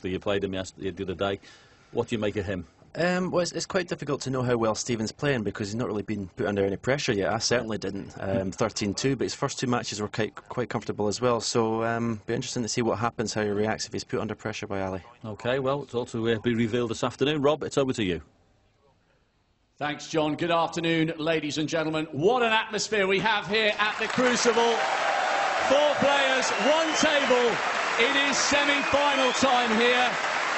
Obviously, you played him the other day. What do you make of him? Well, it's quite difficult to know how well Stephen's playing because he's not really been put under any pressure yet. I certainly didn't. 13-2, but his first 2 matches were quite comfortable as well. So be interesting to see what happens, how he reacts if he's put under pressure by Ali. OK, well, it's all to be revealed this afternoon. Rob, it's over to you. Thanks, John. Good afternoon, ladies and gentlemen. What an atmosphere we have here at the Crucible. 4 players, 1 table. It is semi-final time here.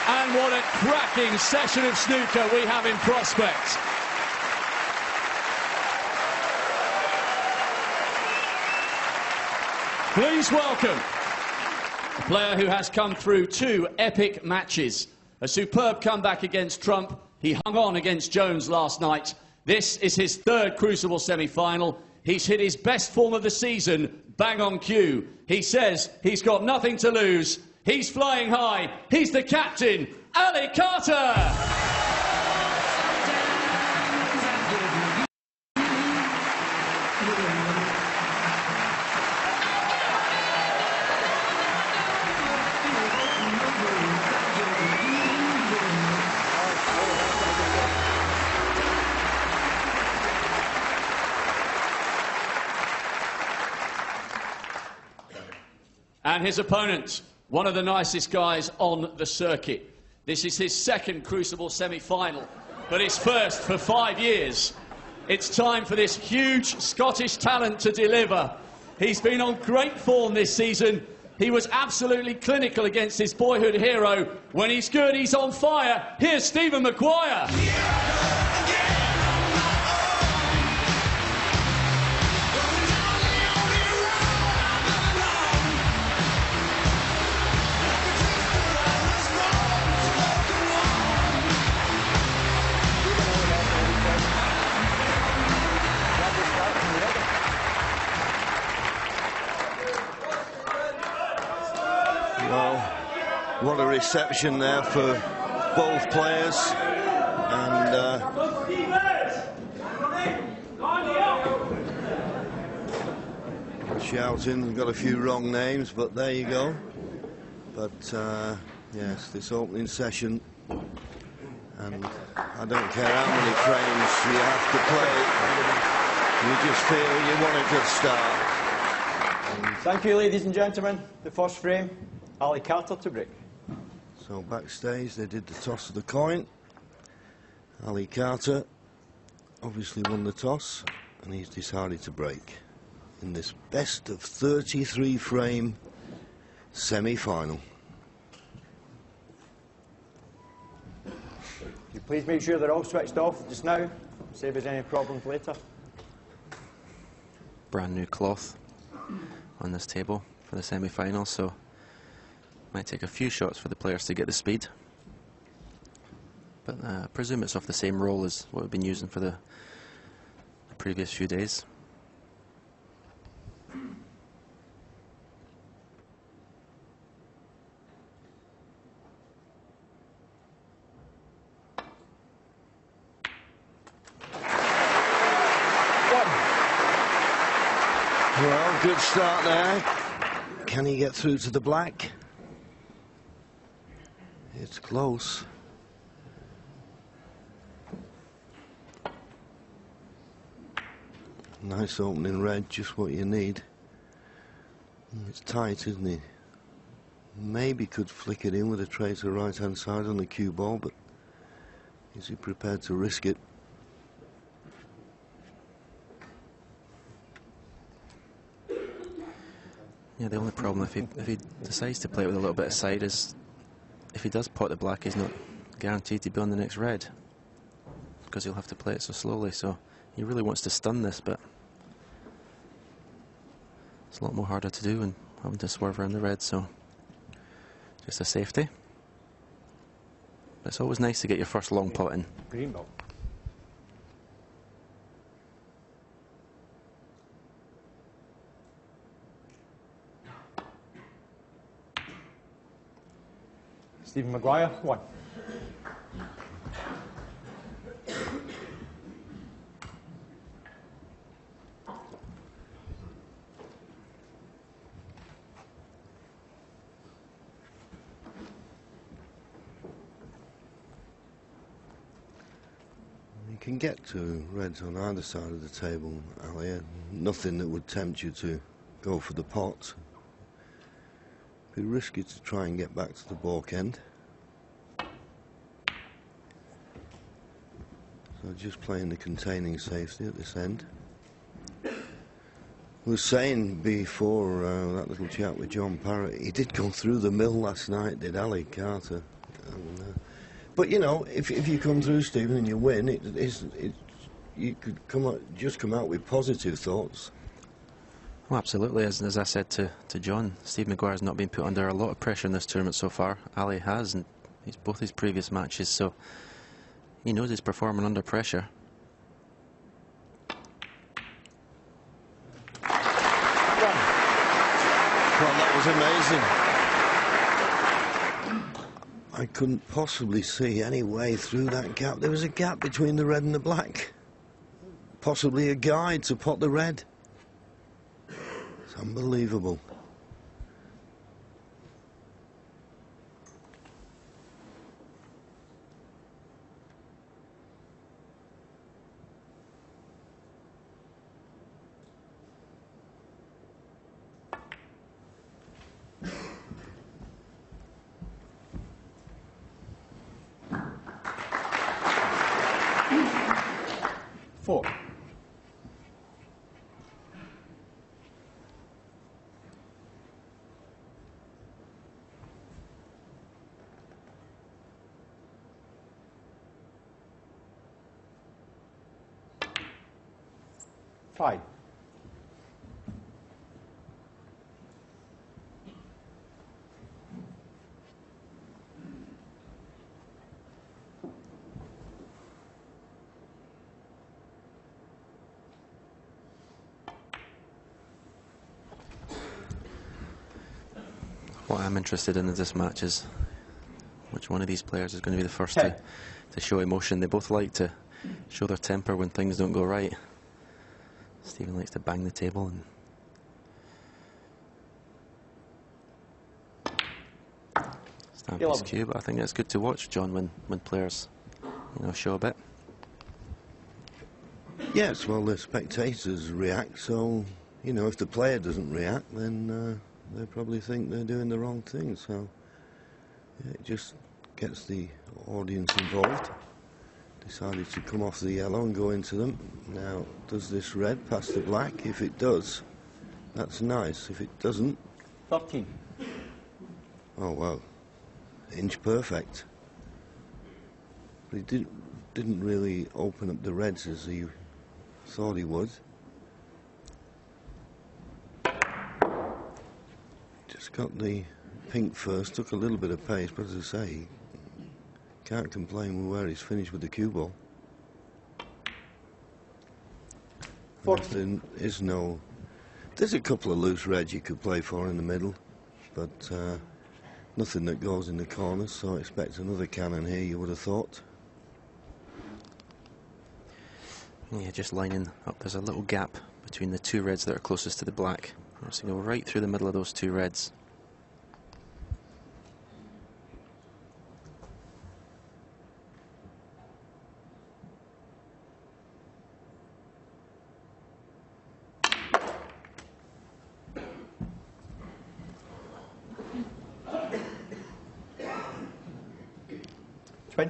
And what a cracking session of snooker we have in prospect. Please welcome a player who has come through 2 epic matches. A superb comeback against Trump. He hung on against Jones last night. This is his 3rd Crucible semi-final. He's hit his best form of the season, bang on cue. He says he's got nothing to lose. He's flying high. He's the captain, Ali Carter. And his opponent, one of the nicest guys on the circuit. This is his 2nd Crucible semi-final, but his first for 5 years. It's time for this huge Scottish talent to deliver. He's been on great form this season. He was absolutely clinical against his boyhood hero. When he's good, he's on fire. Here's Stephen Maguire. Well, what a reception there for both players, and shouting, got a few wrong names, but there you go. But yes, this opening session, and I don't care how many frames you have to play, you just feel you want it to start. Thank you, ladies and gentlemen. The first frame, Ali Carter to break. So backstage they did the toss of the coin. Ali Carter obviously won the toss, and he's decided to break in this best of 33 frame semi-final. You please make sure they're all switched off just now, save us any problems later. Brand new cloth on this table for the semi-final, so might take a few shots for the players to get the speed, but I presume it's off the same roll as what we've been using for the previous few days. Well, good start there. Can he get through to the black? It's close. Nice opening red, just what you need. It's tight, isn't it? Maybe could flick it in with a tray to the right hand side on the cue ball, but is he prepared to risk it? Yeah, the only problem if he decides to play it with a little bit of side is if he does pot the black, he's not guaranteed to be on the next red because he'll have to play it so slowly. So he really wants to stun this, but it's a lot more harder to do and having to swerve around the red. So just a safety. But it's always nice to get your first long pot in. Green ball. Stephen Maguire, 1. can get to reds on either side of the table, Ali. Nothing that would tempt you to go for the pot. It'd be risky to try and get back to the baulk end. So just playing the containing safety at this end. I was saying before that little chat with John Parrott, he did go through the mill last night, did Ali Carter. And, but you know, if you come through, Stephen, and you win, you could just come out with positive thoughts. Well, absolutely. As I said to John, Steve Maguire's not been put under a lot of pressure in this tournament so far. Ali has, and he's both his previous matches, so he knows he's performing under pressure. Well, that was amazing. I couldn't possibly see any way through that gap. There was a gap between the red and the black. Possibly a guide to pot the red. It's unbelievable. Four. Five. What I'm interested in this match is which one of these players is going to be the first to show emotion. They both like to show their temper when things don't go right. Stephen likes to bang the table and stamp his cue, but I think it's good to watch, John, when players, you know, show a bit. Yes, well, the spectators react, so, you know, if the player doesn't react, then they probably think they're doing the wrong thing, so yeah, it just gets the audience involved. Decided to come off the yellow and go into them. Now, does this red pass the black? If it does, that's nice. If it doesn't... 13. Oh, wow. Inch perfect. But he didn't really open up the reds as he thought he would. Just got the pink first, took a little bit of pace, but as I say, can't complain with where he's finished with the cue ball. There is no... There's a couple of loose reds you could play for in the middle, but nothing that goes in the corners, so I expect another cannon here, you would have thought. Yeah, just lining up. There's a little gap between the two reds that are closest to the black. I'm just going to go right through the middle of those two reds.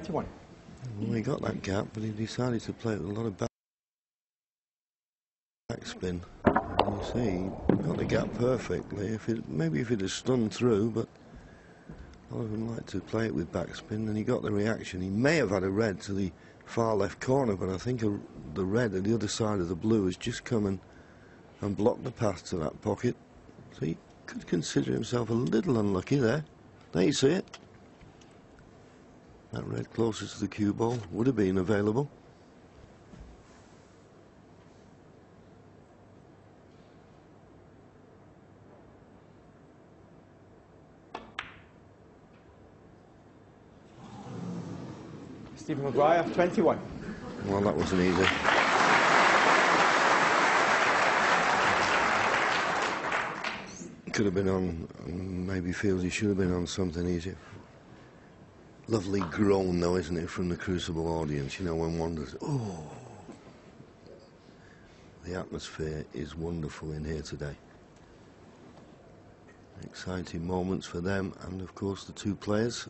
Well, he got that gap, but he decided to play it with a lot of backspin. You see, he got the gap perfectly. Maybe if it had stunned through, but a lot of them like to play it with backspin, and he got the reaction. He may have had a red to the far left corner, but I think the red at the other side of the blue has just come and blocked the path to that pocket. So he could consider himself a little unlucky there. There you see it. That red closest to the cue ball would have been available. Stephen Maguire, 21. Well, that wasn't easy. Could have been on, maybe feels he should have been on something easier. Lovely groan, though, isn't it, from the Crucible audience? You know, when one does, oh. The atmosphere is wonderful in here today. Exciting moments for them and, of course, the two players.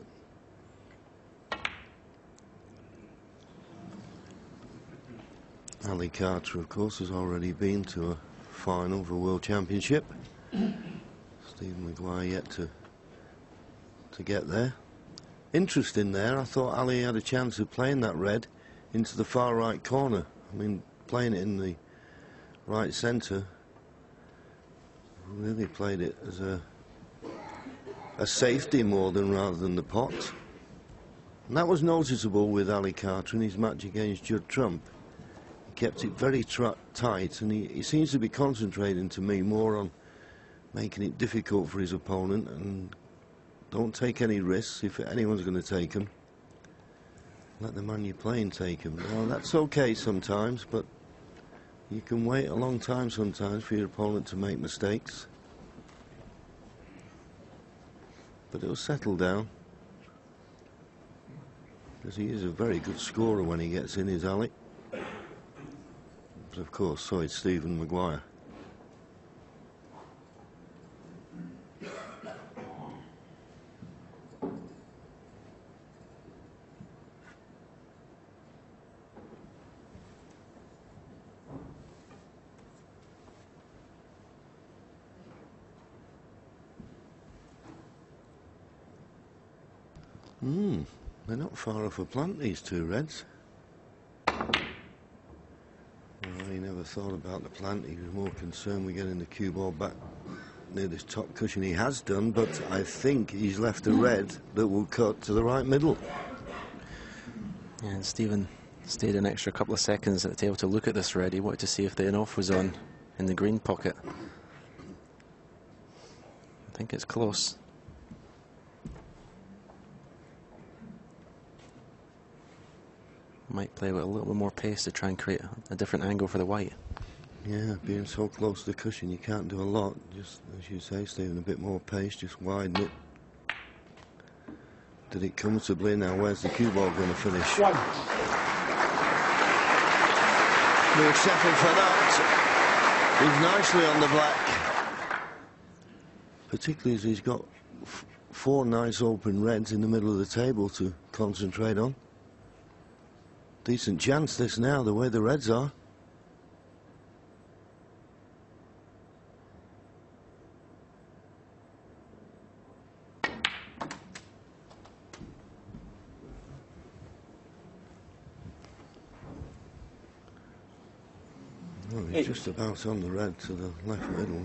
Ali Carter, of course, has already been to a final of a World Championship. Stephen Maguire yet to get there. Interesting there, I thought Ali had a chance of playing that red into the far right corner. I mean, playing it in the right centre, really played it as a safety more than rather than the pot. And that was noticeable with Ali Carter in his match against Judd Trump. He kept it very tight, and he seems to be concentrating, to me, more on making it difficult for his opponent, and don't take any risks if anyone's going to take them. Let the man you're playing take them. Now, that's okay sometimes, but you can wait a long time sometimes for your opponent to make mistakes. But it'll settle down, because he is a very good scorer when he gets in his alley. But of course, so is Stephen Maguire. They're not far off a plant, these two reds. Well, he never thought about the plant. He was more concerned with getting the cue ball back near this top cushion. He has done, but I think he's left a red that will cut to the right middle. Yeah, and Stephen stayed an extra couple of seconds at the table to look at this red. He wanted to see if the in-off was on in the green pocket. I think it's close. Might play with a little bit more pace to try and create a different angle for the white. Yeah, being so close to the cushion, you can't do a lot. Just, as you say, Stephen, a bit more pace, just widen it. Did it comfortably. Now, where's the cue ball going to finish? One. We'll settle for that. He's nicely on the black. Particularly as he's got four nice open reds in the middle of the table to concentrate on. Decent chance this now, the way the reds are. Well, he's just about on the red to the left middle.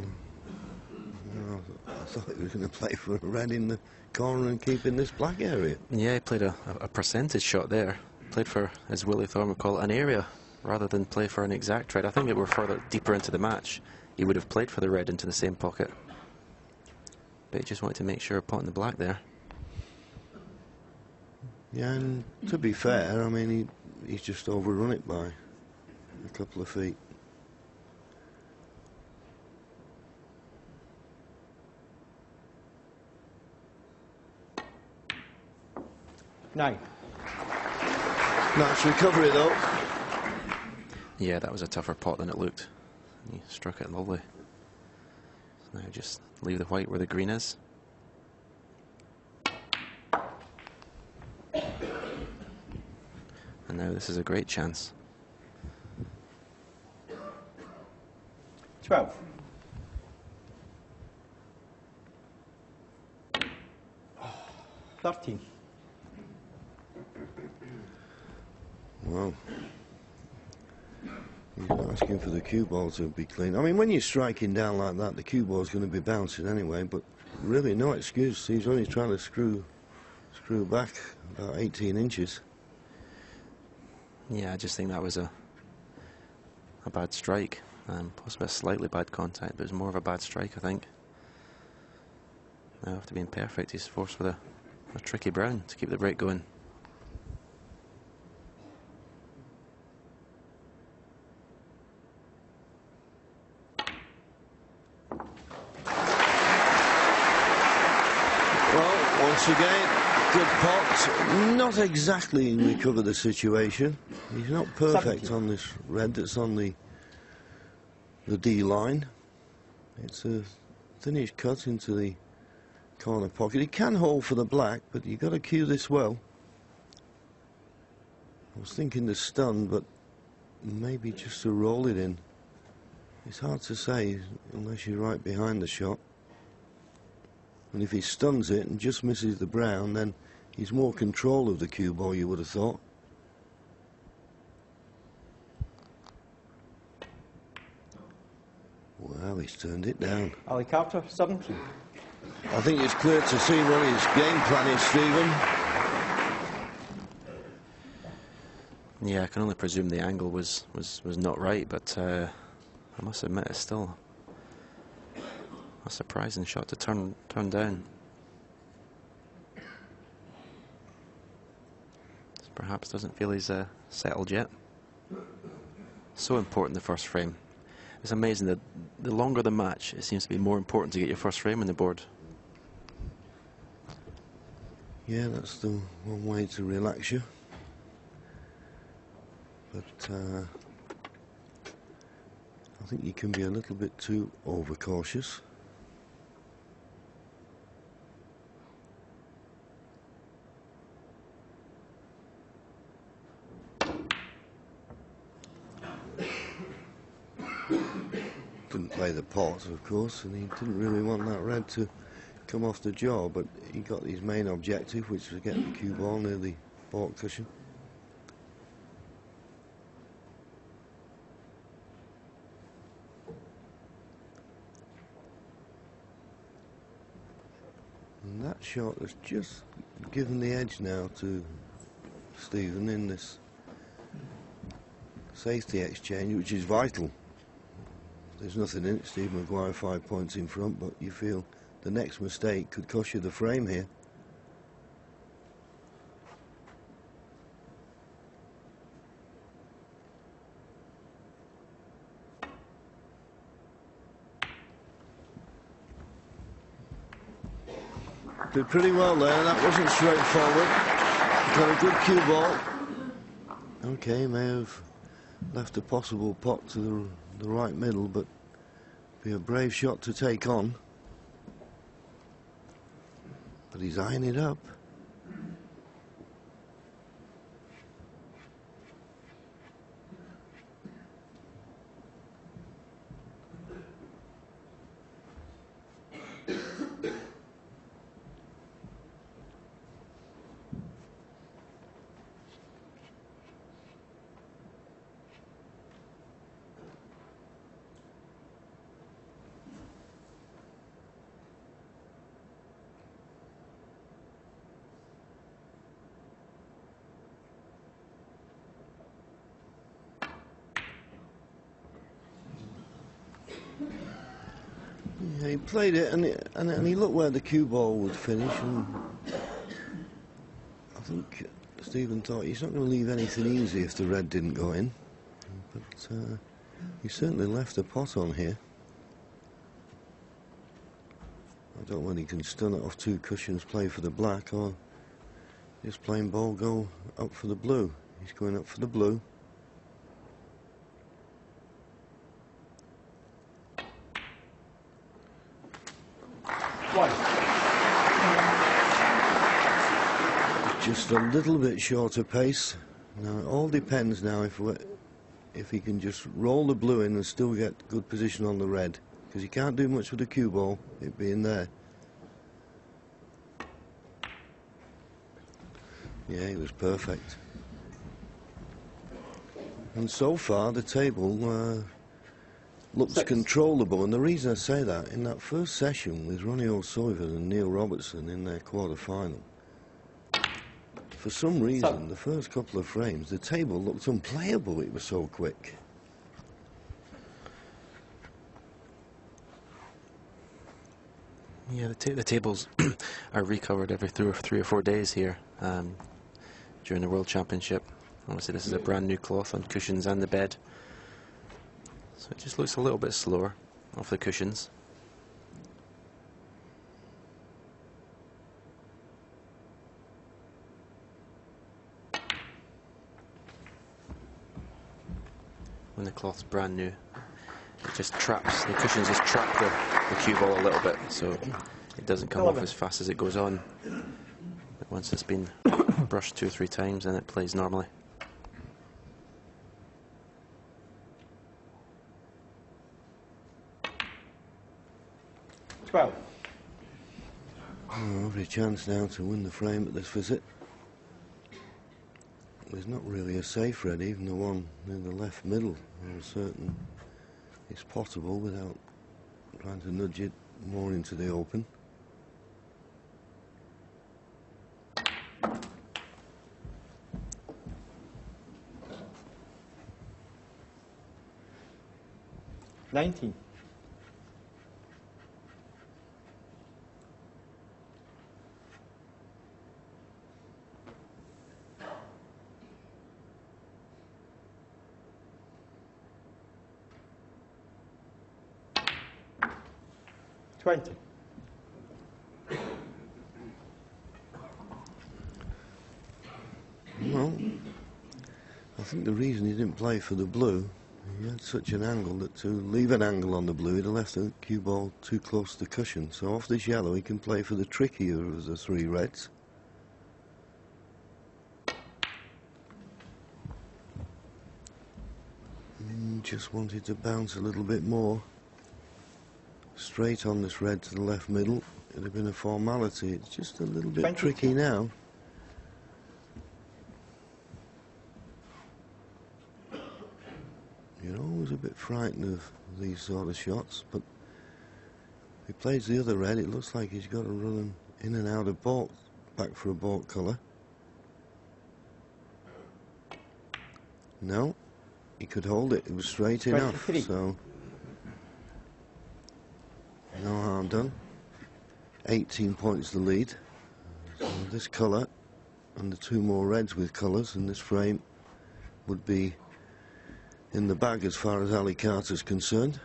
I thought he was going to play for a red in the corner and keep in this black area. Yeah, he played a percentage shot there. Played for, as Willie Thorne would call it, an area rather than play for an exact red. I think if we're further deeper into the match, he would have played for the red into the same pocket. But he just wanted to make sure of potting the black there. Yeah, and to be fair, I mean, he's just overrun it by a couple of feet. Nine. Nice recovery, though. Yeah, that was a tougher pot than it looked. He struck it lovely. So now just leave the white where the green is. And now this is a great chance. 12. Oh, 13. Well, he's not asking for the cue ball to be clean. I mean, when you're striking down like that, the cue ball's going to be bouncing anyway, but really no excuse. He's only trying to screw back about 18 inches. Yeah, I just think that was a bad strike. Possibly a slightly bad contact, but it was more of a bad strike, I think. Now, after being perfect, he's forced with a tricky brown to keep the break going. Well, once again, good pot. Not exactly recovered the situation. He's not perfect on this red that's on the D line. It's a thinnish cut into the corner pocket. He can hold for the black, but you've got to cue this well. I was thinking to stun, but maybe just to roll it in. It's hard to say unless you're right behind the shot. And if he stuns it and just misses the brown, then he's more control of the cue ball, you would have thought. Wow, he's turned it down. Ali Carter, 17. I think it's clear to see what his game plan is, Stephen. Yeah, I can only presume the angle was not right, but I must admit it's still a surprising shot to turn down. Perhaps doesn't feel he's settled yet. So important, the first frame. It's amazing that the longer the match, it seems to be more important to get your first frame on the board. Yeah, that's the one way to relax you. But I think you can be a little bit too overcautious. Didn't play the pot, of course, and he didn't really want that red to come off the jaw, but he got his main objective, which was getting the cue ball near the baulk cushion. And that shot has just given the edge now to Stephen in this safety exchange, which is vital. There's nothing in it. Steve Maguire 5 points in front, but you feel the next mistake could cost you the frame here. Did pretty well there. That wasn't straightforward. Got a good cue ball. Okay, may have left a possible pot to the right middle, but be a brave shot to take on. But he's eyeing it up. Yeah, he played it, and he looked where the cue ball would finish, and I think Stephen thought he's not going to leave anything easy if the red didn't go in, but he certainly left a pot on here. I don't know whether he can stun it off two cushions, play for the black, or just plain ball go up for the blue. He's going up for the blue. Just a little bit shorter pace. Now it all depends now if he can just roll the blue in and still get good position on the red, because he can't do much with the cue ball, it being there. Yeah, it was perfect. And so far the table looks controllable, and the reason I say that, in that first session with Ronnie O'Sullivan and Neil Robertson in their quarter-final, for some reason, the first couple of frames, the table looked unplayable, it was so quick. Yeah, the tables are recovered every 3 or 4 days here during the World Championship. Obviously this is a brand new cloth on cushions and the bed, so it just looks a little bit slower off the cushions. when the cloth's brand new. It just traps, the cushions just trap the cue ball a little bit, so it doesn't come off as fast as it goes on. But once it's been brushed 2 or 3 times, then it plays normally. Well, every chance now to win the frame at this visit. There's not really a safe red, even the one in the left middle. I'm certain it's potable without trying to nudge it more into the open. $19. $20. Well, I think the reason he didn't play for the blue, he had such an angle that to leave an angle on the blue, he'd have left the cue ball too close to the cushion. So off this yellow, he can play for the trickier of the 3 reds. Just wanted to bounce a little bit more. Straight on this red to the left middle, it'd have been a formality. It's just a little bit tricky now. You're always a bit frightened of these sort of shots, but if he plays the other red, it looks like he's got to run him in and out of baulk, back for a baulk colour. No, he could hold it. It was straight enough, so no harm done. 18 points the lead. So this colour and the 2 more reds with colours in this frame would be in the bag as far as Ali Carter's concerned.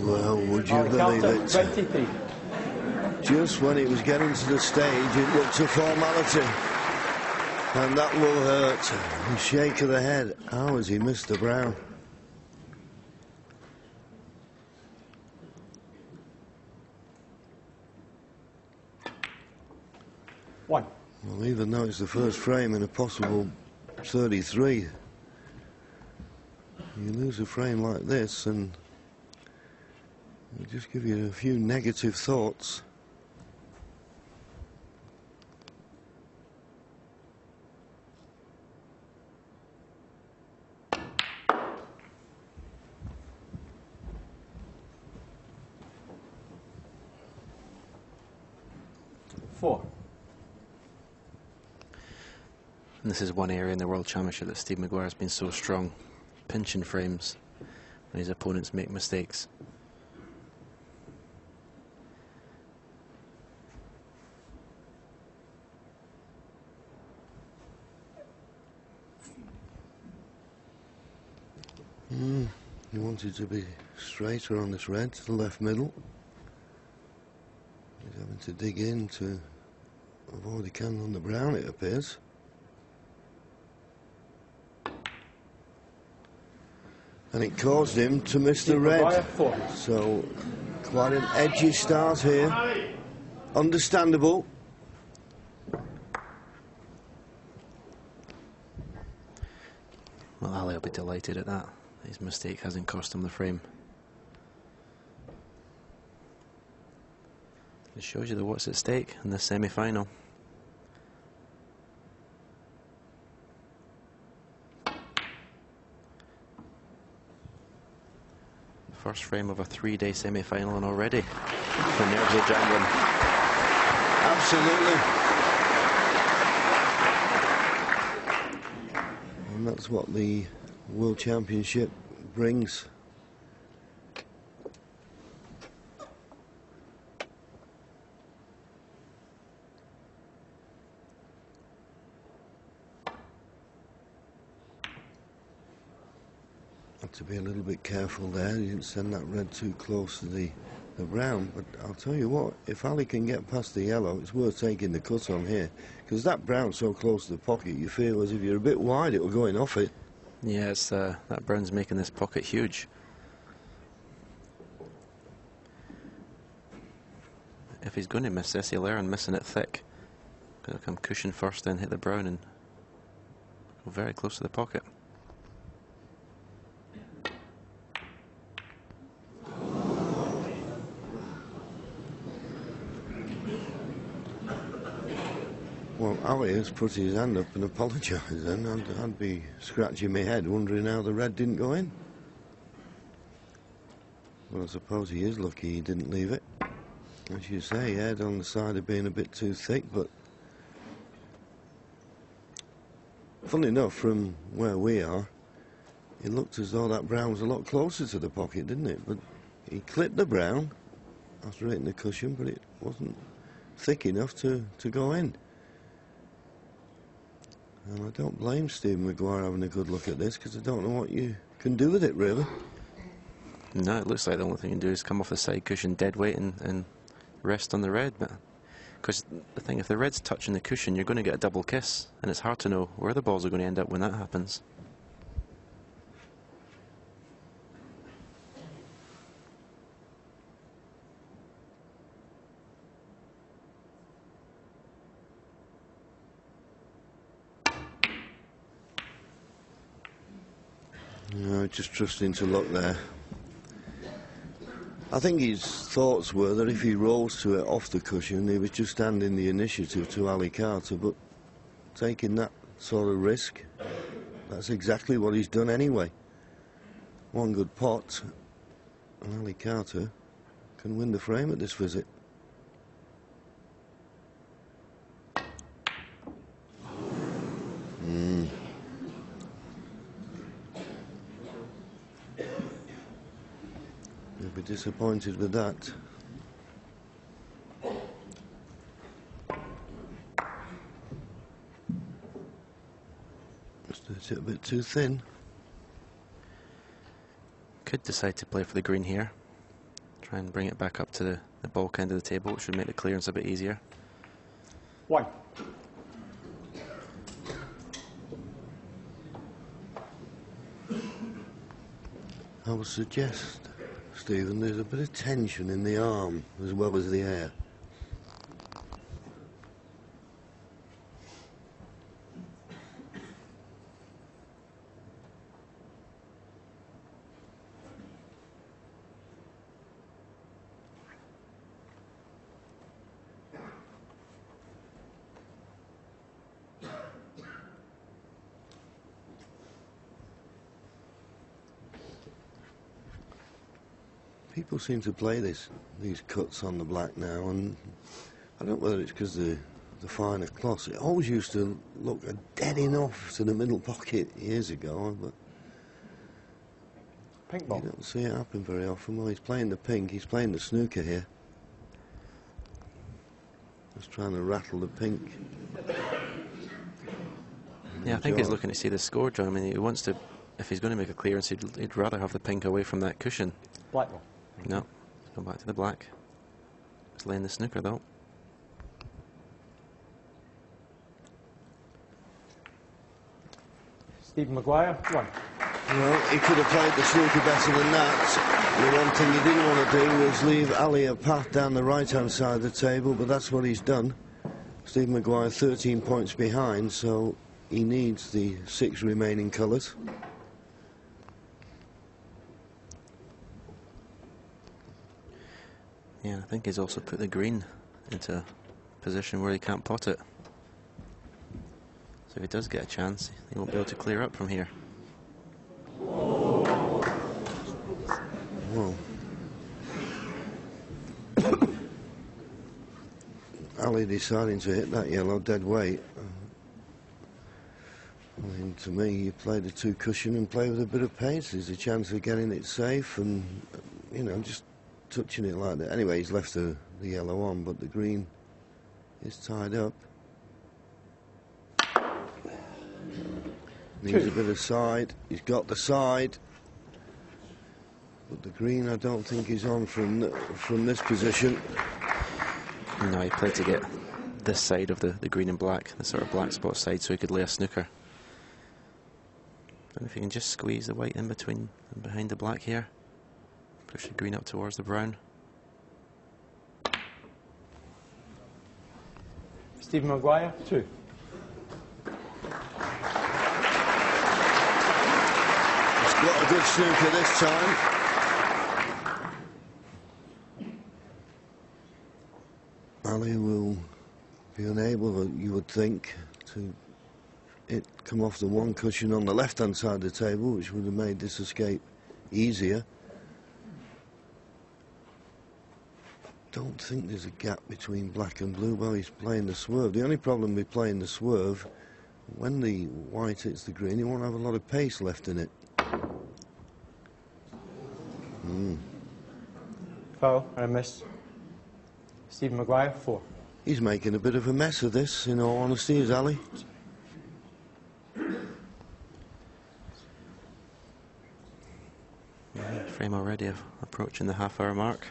Well, would you believe it? 23. Just when it was getting to the stage, it looked a formality. And that will hurt. A shake of the head. How has he missed the brown? One. Well, even though it's the first frame in a possible 33, you lose a frame like this and it'll just give you a few negative thoughts. Four. And this is one area in the World Championship that Steve Maguire has been so strong, pinching frames when his opponents make mistakes. He wanted to be straighter on this red to the left middle. He's having to dig in to avoid he can on the brown, it appears. And it caused him to miss the red. So quite an edgy start here. Understandable. Well, Ali will be delighted at that. His mistake hasn't cost him the frame. It shows you what's at stake in this semi-final. First frame of a 3-day semi-final, and already the nerves are jangling. Absolutely. And that's what the World Championship brings. Had to be a little bit careful there. He didn't send that red too close to the brown. But I'll tell you what, if Ali can get past the yellow, it's worth taking the cut on here. Because that brown's so close to the pocket, you feel as if you're a bit wide, it'll go in off it. Yeah, it's, that brown's making this pocket huge. If he's going to miss this, he'll err on missing it thick. He'll come cushion first, then hit the brown and go very close to the pocket. Well, Ali has put his hand up and apologised then. I'd be scratching my head wondering how the red didn't go in. Well, I suppose he is lucky he didn't leave it. As you say, head on the side of being a bit too thick, but funnily enough, from where we are, it looked as though that brown was a lot closer to the pocket, didn't it? But he clipped the brown after hitting the cushion, but it wasn't thick enough to go in. And I don't blame Stephen Maguire having a good look at this, because I don't know what you can do with it, really. No, it looks like the only thing you can do is come off the side cushion dead weight and rest on the red. But because the thing, if the red's touching the cushion, you're going to get a double kiss, and it's hard to know where the balls are going to end up when that happens. No, just trusting to luck there. I think his thoughts were that if he rolls to it off the cushion, he was just handing the initiative to Ali Carter, but taking that sort of risk, that's exactly what he's done anyway. One good pot, and Ali Carter can win the frame at this visit. He'll be disappointed with that. Just hit it a bit too thin. Could decide to play for the green here. Try and bring it back up to the bulk end of the table, which would make the clearance a bit easier. One. I would suggest, Stephen, there's a bit of tension in the arm as well as the air. People seem to play these cuts on the black now, and I don't know whether it's because the finer cloths. It always used to look a dead enough to the middle pocket years ago, but Pink ball. you don't see it happen very often. Well, he's playing the pink, he's playing the snooker here. Just trying to rattle the pink. Yeah, I think he's looking to see the score, John. I mean, he wants to, if he's going to make a clearance, he'd rather have the pink away from that cushion. Black ball. No, let's go back to the black. He's laying the snooker, though. Stephen Maguire, one. Well, he could have played the snooker better than that. The one thing he didn't want to do was leave Ali a path down the right-hand side of the table, but that's what he's done. Stephen Maguire 13 points behind, so he needs the 6 remaining colours. Yeah, I think he's also put the green into a position where he can't pot it. So if he does get a chance, he won't be able to clear up from here. Well, Ali deciding to hit that yellow dead weight. I mean, to me, you play the 2 cushion and play with a bit of pace. There's a chance of getting it safe and, you know, just touching it like that. Anyway, he's left the yellow on, but the green is tied up. Needs a bit of side. He's got the side. But the green, I don't think, is on from this position. No, he played to get this side of the green and black, the sort of black spot side, so he could lay a snooker. Don't know if you can just squeeze the white in between and behind the black here. Push the green up towards the brown. Stephen Maguire, 2. He's got a good snooker this time. Ali will be unable, you would think, to come off the one cushion on the left-hand side of the table, which would have made this escape easier. Don't think there's a gap between black and blue while he's playing the swerve. The only problem with playing the swerve, when the white hits the green, you won't have a lot of pace left in it. Foul and a miss. Stephen Maguire, 4. He's making a bit of a mess of this, in all honesty, is Ali. Frame already approaching the half-hour mark.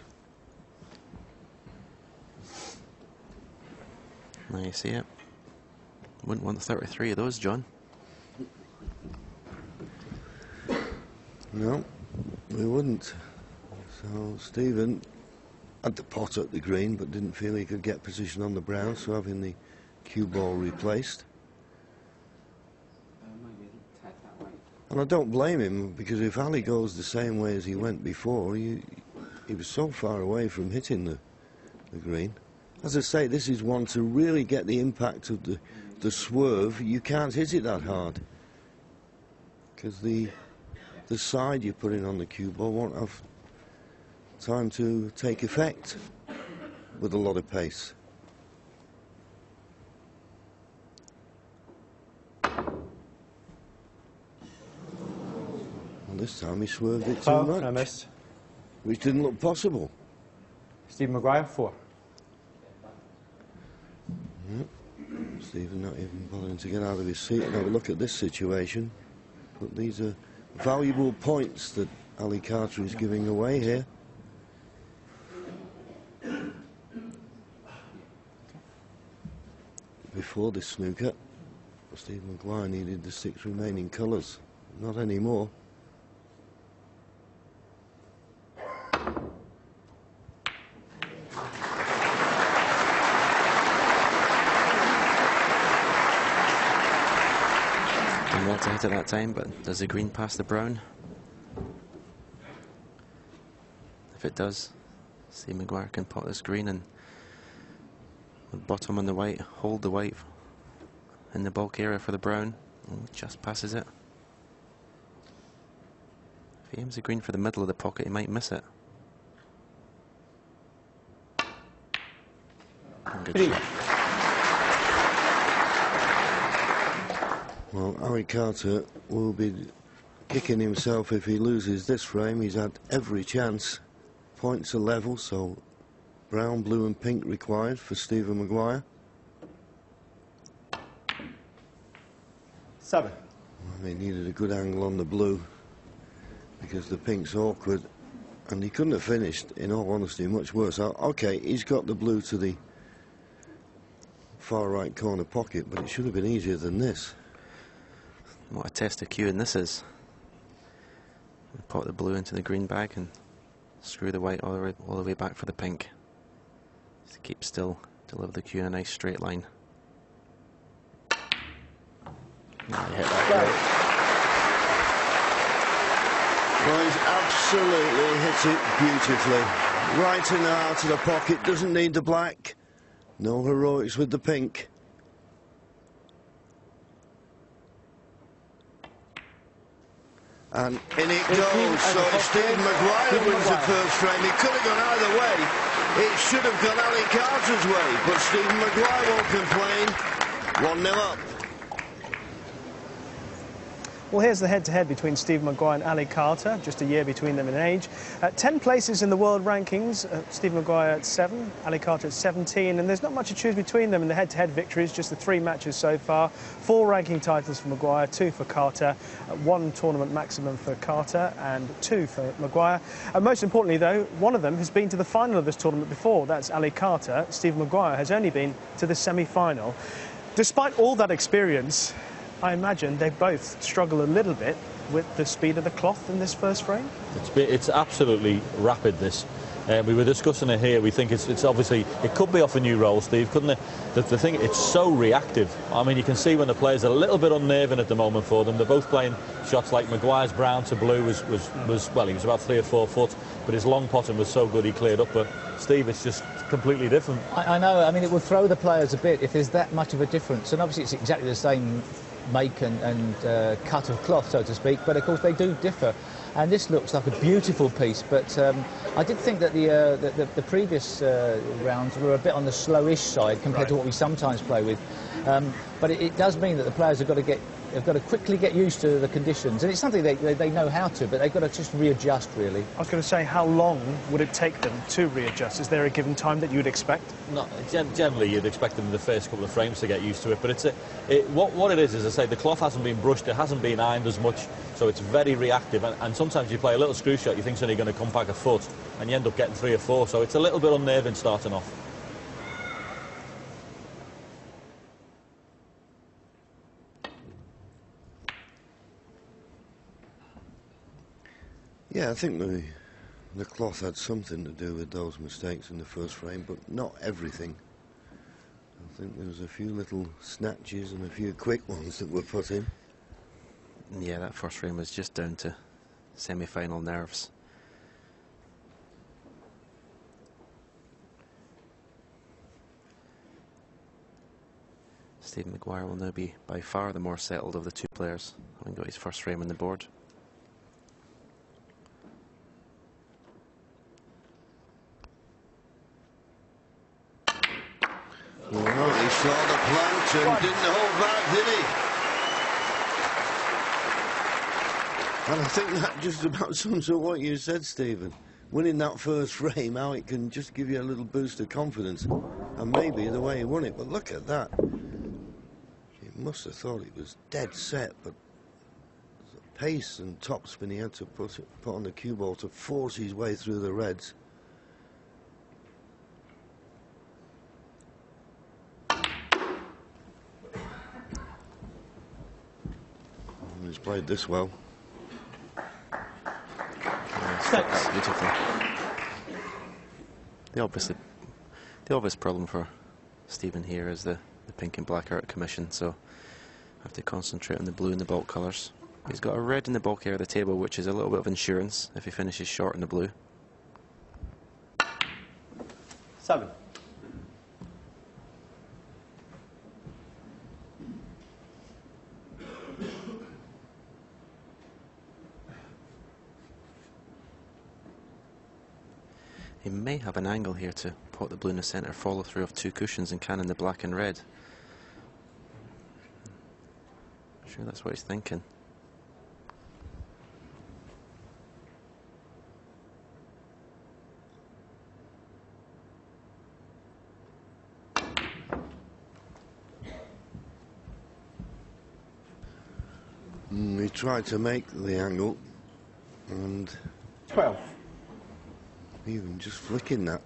Now you see it. Wouldn't want 33 of those, John. No, we wouldn't. So Stephen had the pot at the green, but didn't feel he could get position on the brown, so having the cue ball replaced. And I don't blame him, because if Ali goes the same way as he went before, he was so far away from hitting the green. As I say, this is one to really get the impact of the swerve. You can't hit it that hard, because the side you're putting on the cue ball won't have time to take effect with a lot of pace. And this time he swerved it too much, I missed. which didn't look possible. Stephen Maguire, 4. Yep. Stephen not even bothering to get out of his seat and have a look at this situation. But these are valuable points that Ali Carter is giving away here. Before this snooker, Stephen Maguire needed the 6 remaining colours. Not anymore. Well to hit at that time, but does the green pass the brown? If it does, Steve Maguire can pot this green and with bottom on the white, hold the white in the bulk area for the brown. Oh, just passes it. If he aims the green for the middle of the pocket, he might miss it. Good shot. Well, Ali Carter will be kicking himself if he loses this frame. He's had every chance. Points are level, so brown, blue and pink required for Stephen Maguire. 7. Well, he needed a good angle on the blue because the pink's awkward, and he couldn't have finished, in all honesty, much worse. Okay, he's got the blue to the far right corner pocket, but it should have been easier than this. What a test of cueing this is. Pot the blue into the green bag and screw the white all the way back for the pink. Just keep still, deliver the cue in a nice straight line. Now you hit that Well, he's absolutely hit it beautifully. Right in the heart of the pocket, doesn't need the black. No heroics with the pink. And in it goes. So Stephen Maguire wins the first frame. It could have gone either way. It should have gone Ali Carter's way, but Stephen Maguire won't complain. 1-0 up. Well, here's the head-to-head between Steve Maguire and Ali Carter, just a year between them in age. 10 places in the world rankings, Steve Maguire at 7, Ali Carter at 17, and there's not much to choose between them in the head-to-head victories, just the 3 matches so far. 4 ranking titles for Maguire, 2 for Carter, 1 tournament maximum for Carter and 2 for Maguire. And most importantly, though, one of them has been to the final of this tournament before. That's Ali Carter. Steve Maguire has only been to the semi-final. Despite all that experience, I imagine they both struggle a little bit with the speed of the cloth in this first frame. It's absolutely rapid, this. We were discussing it here. We think it's obviously, it could be off a new roll, Steve, couldn't it? The thing, it's so reactive. I mean, you can see when the players are a little bit unnerving at the moment for them. They're both playing shots like Maguire's brown to blue was well, he was about 3 or 4 foot, but his long potting was so good he cleared up. But Steve, it's just completely different. I know. I mean, it will throw the players a bit if there's that much of a difference. And obviously, it's exactly the same make and cut of cloth, so to speak, but of course they do differ, and this looks like a beautiful piece. But I did think that the previous rounds were a bit on the slowish side compared to what we sometimes play with, but it does mean that the players have got to quickly get used to the conditions, and it's something they know how to, but they've got to just readjust, really. I was going to say, how long would it take them to readjust? Is there a given time that you would expect? No, generally you'd expect them in the first couple of frames to get used to it, but what it is, as I say, the cloth hasn't been brushed, it hasn't been ironed as much, so it's very reactive, and sometimes you play a little screw shot, you think it's only going to come back a foot, and you end up getting 3 or 4, so it's a little bit unnerving starting off. Yeah, I think the cloth had something to do with those mistakes in the first frame, but not everything. I think there was a few little snatches and a few quick ones that were put in. Yeah, that first frame was just down to semi-final nerves. Steve Maguire will now be by far the more settled of the 2 players, having got his first frame on the board. Well, he saw the plant and didn't hold back, did he? And I think that just about sums up what you said, Stephen. Winning that first frame, how it can just give you a little boost of confidence. And maybe the way he won it, but look at that. He must have thought it was dead set, but the pace and topspin he had to put on the cue ball to force his way through the reds. He's played this well. That's beautiful. The obvious problem for Stephen here is the pink and black are out of commission, so I have to concentrate on the blue and the bulk colours. He's got a red in the bulk area of the table, which is a little bit of insurance if he finishes short in the blue. 7. He may have an angle here to pot the blue in the centre, follow through of 2 cushions and cannon the black and red. I'm sure that's what he's thinking. He tried to make the angle, and 12. even just flicking that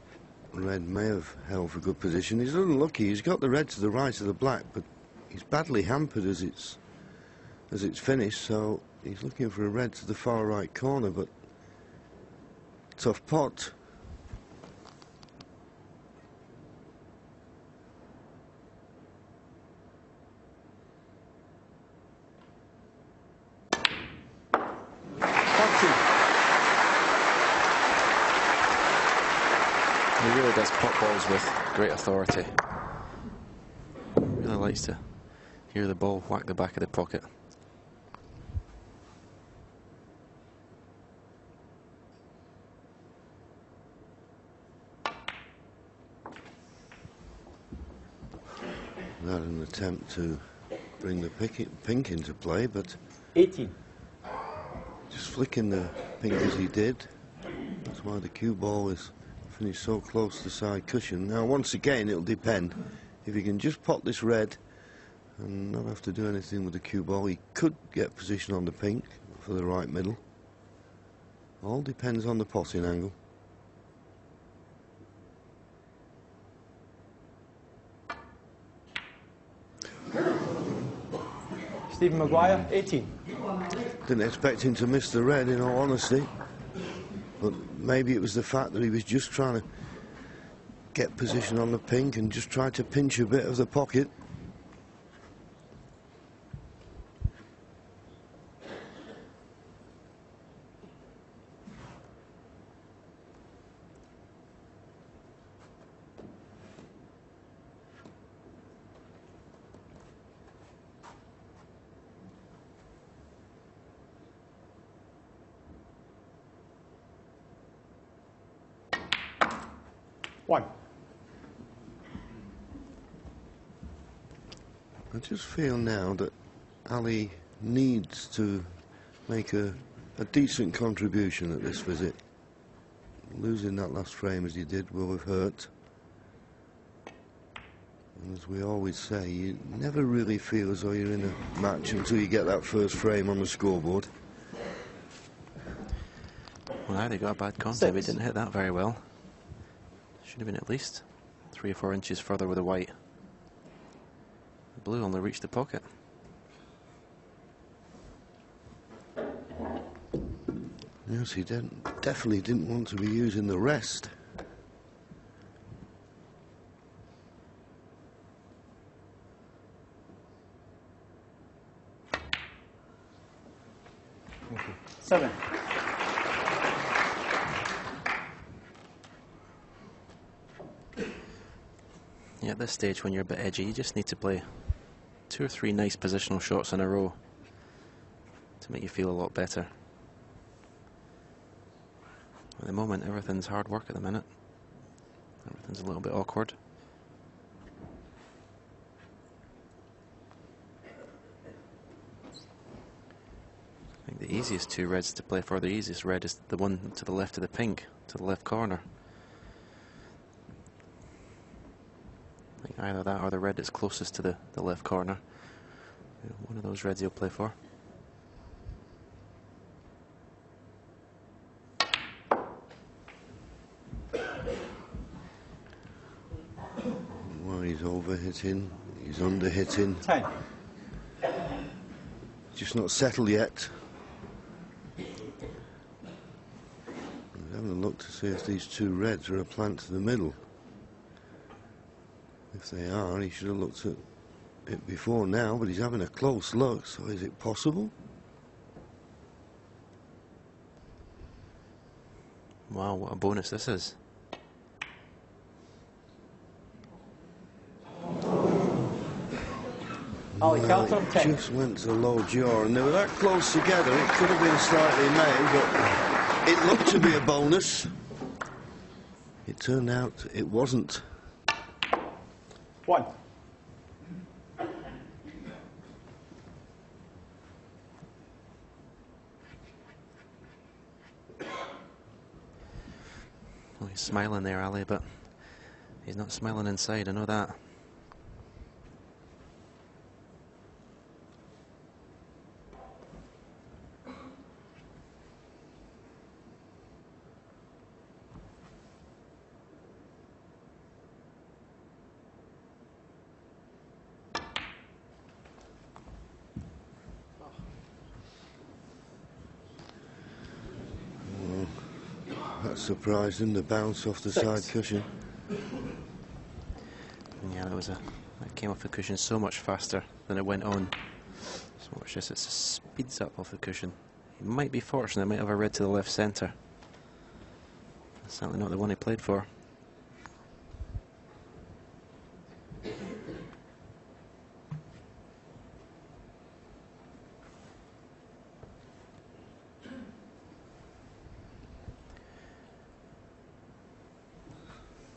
red may have held for good position. He's unlucky. He's got the red to the right of the black, but he's badly hampered as it's finished. So he's looking for a red to the far right corner, but tough pot. He really does pot balls with great authority. Really likes to hear the ball whack the back of the pocket. That an attempt to bring the pink into play, but 18. just flicking the pink as he did. That's why the cue ball is finished so close to the side cushion. Now, once again, it'll depend. If he can just pot this red and not have to do anything with the cue ball, he could get position on the pink for the right middle. All depends on the potting angle. Stephen Maguire, 18. Didn't expect him to miss the red, in all honesty. But maybe it was the fact that he was just trying to get position on the pink and just try to pinch a bit of the pocket. One. I just feel now that Ali needs to make a decent contribution at this visit. Losing that last frame as he did will have hurt. And as we always say, you never really feel as though you're in a match until you get that first frame on the scoreboard. Well, now they got a bad contact. We didn't hit that very well. Should have been at least 3 or 4 inches further with the white. The blue only reached the pocket. Yes, he definitely didn't want to be using the rest. Seven. Yeah, at this stage, when you're a bit edgy, you just need to play 2 or 3 nice positional shots in a row to make you feel a lot better. At the moment, everything's hard work at the minute. Everything's a little bit awkward. I think the easiest 2 reds to play for, the easiest red is the one to the left of the pink, to the left corner. I think either that or the red that's closest to the left corner. One of those reds he'll play for. Well, he's over-hitting, he's under-hitting. 10. Just not settled yet. He's having a look to see if these 2 reds are a plant to the middle. If they are, he should have looked at it before now, but he's having a close look, so is it possible? Wow, what a bonus this is. Ali Well, Carter, it 10. just went to low jaw, and they were that close together. It could have been slightly made, but it looked to be a bonus. It turned out it wasn't. 1. Well, he's smiling there, Ali, but he's not smiling inside, I know that. That surprised him, the bounce off the 6. side cushion. Yeah, that came off the cushion so much faster than it went on. So watch this, it speeds up off the cushion. He might be fortunate, might have a red to the left centre. That's certainly not the one he played for.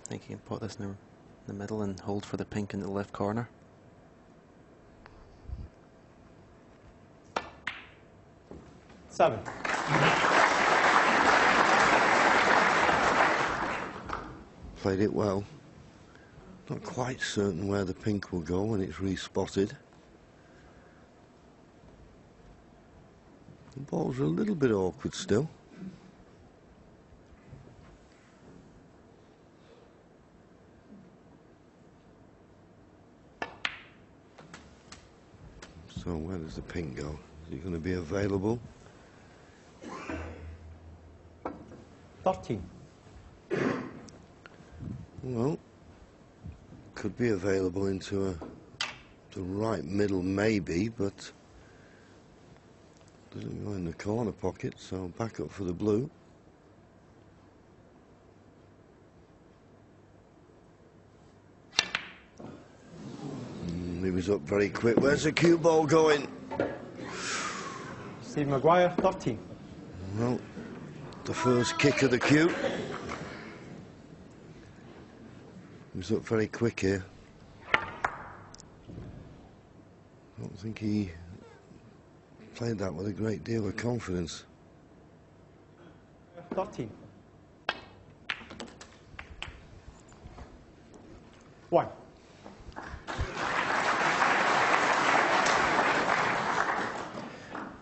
I think he can pot this in the middle and hold for the pink in the left corner. 7. Played it well. Not quite certain where the pink will go when it's respotted. The balls are a little bit awkward still. So where does the pink go? Is it going to be available? 13. Well, could be available into the right middle maybe, but doesn't go in the corner pocket, so back up for the blue. He was up very quick. Where's the cue ball going? Steve Maguire, 13. Well, the first kick of the cue. He was up very quick here. I don't think he played that with a great deal of confidence. 13. 1.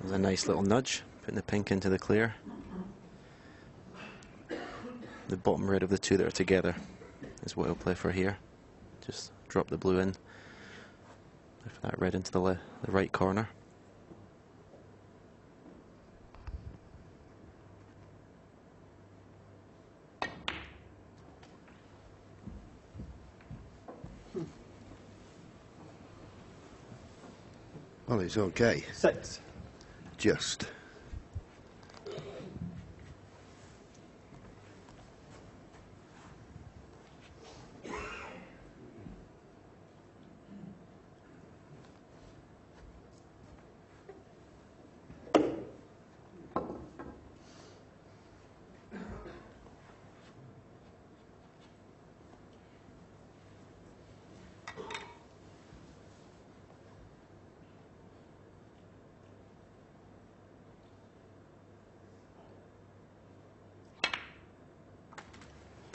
There's a nice little nudge, putting the pink into the clear. The bottom red of the two that are together is what he'll play for here. Just drop the blue in. Play for that red into the right corner. Well, it's okay. 6. Just.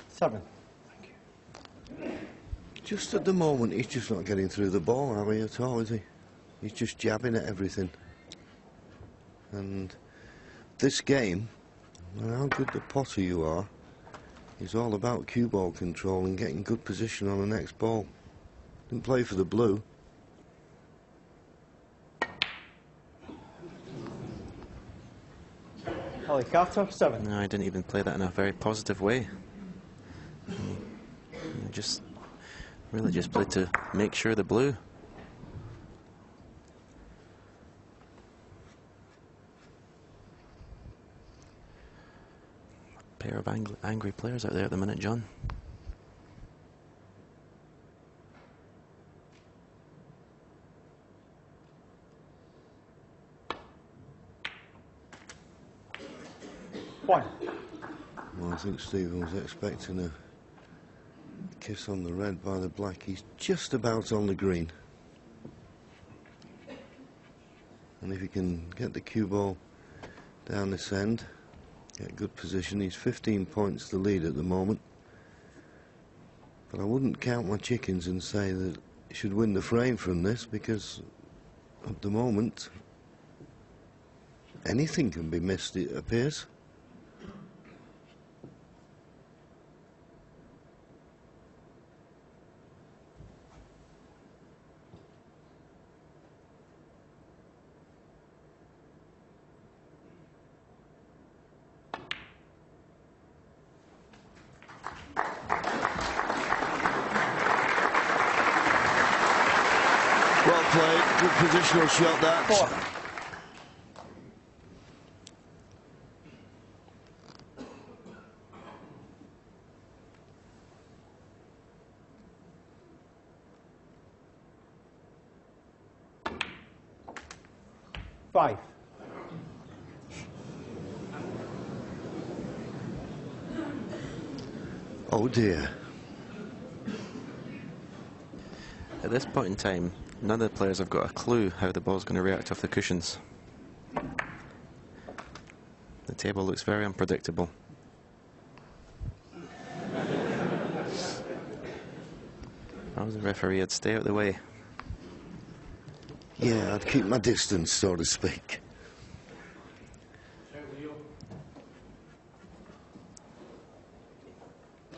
Seven. Just at the moment, he's just not getting through the ball, are we, at all, is he? He's just jabbing at everything. And this game, and how good the potter you are, is all about cue ball control and getting good position on the next ball. Didn't play for the blue. Ali Carter, 7. No, I didn't even play that in a very positive way. Just really just played to make sure the blue. A pair of angry players out there at the minute, John. One. Well, I think Stephen was expecting a kiss on the red by the black. He's just about on the green. And if he can get the cue ball down this end, get good position, he's 15 points the lead at the moment. But I wouldn't count my chickens and say that he should win the frame from this, because at the moment anything can be missed, it appears. Well played, good positional shot that. 4. Five. Oh dear. At this point in time, none of the players have got a clue how the ball's going to react off the cushions. The table looks very unpredictable. I was the referee, I'd stay out of the way. Yeah, I'd keep my distance, so to speak.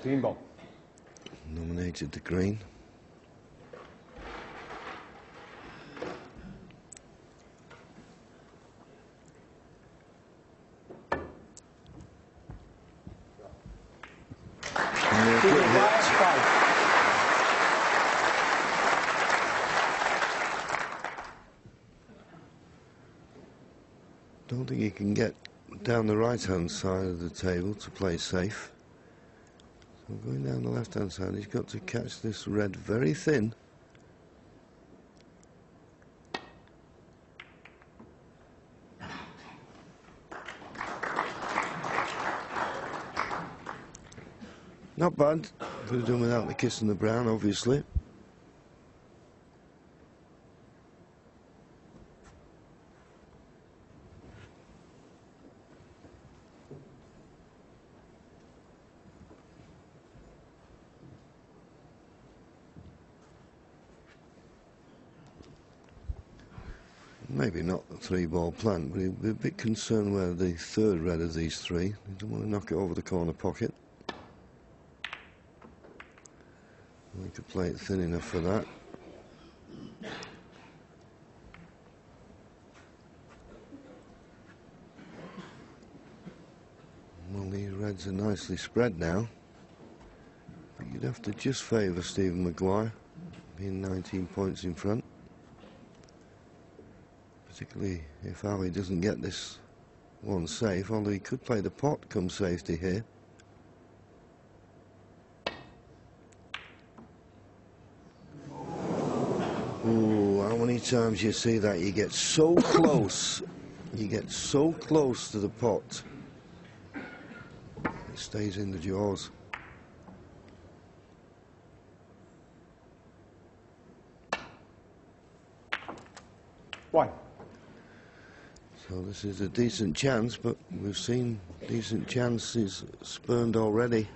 Green ball. Nominated the green. Don't think he can get down the right-hand side of the table to play safe. So going down the left-hand side, he's got to catch this red very thin. Not bad. Could have done without the kiss in the brown, obviously. Maybe not the three-ball plan, but he'd be a bit concerned where the third red of these three. He doesn't want to knock it over the corner pocket. We could play it thin enough for that. Well, these reds are nicely spread now. But you'd have to just favour Stephen Maguire, being 19 points in front. Particularly if Ali doesn't get this one safe, although he could play the pot come safety here. Ooh, how many times you see that? You get so close. You get so close to the pot. It stays in the jaws. One. So this is a decent chance, but we've seen decent chances spurned already.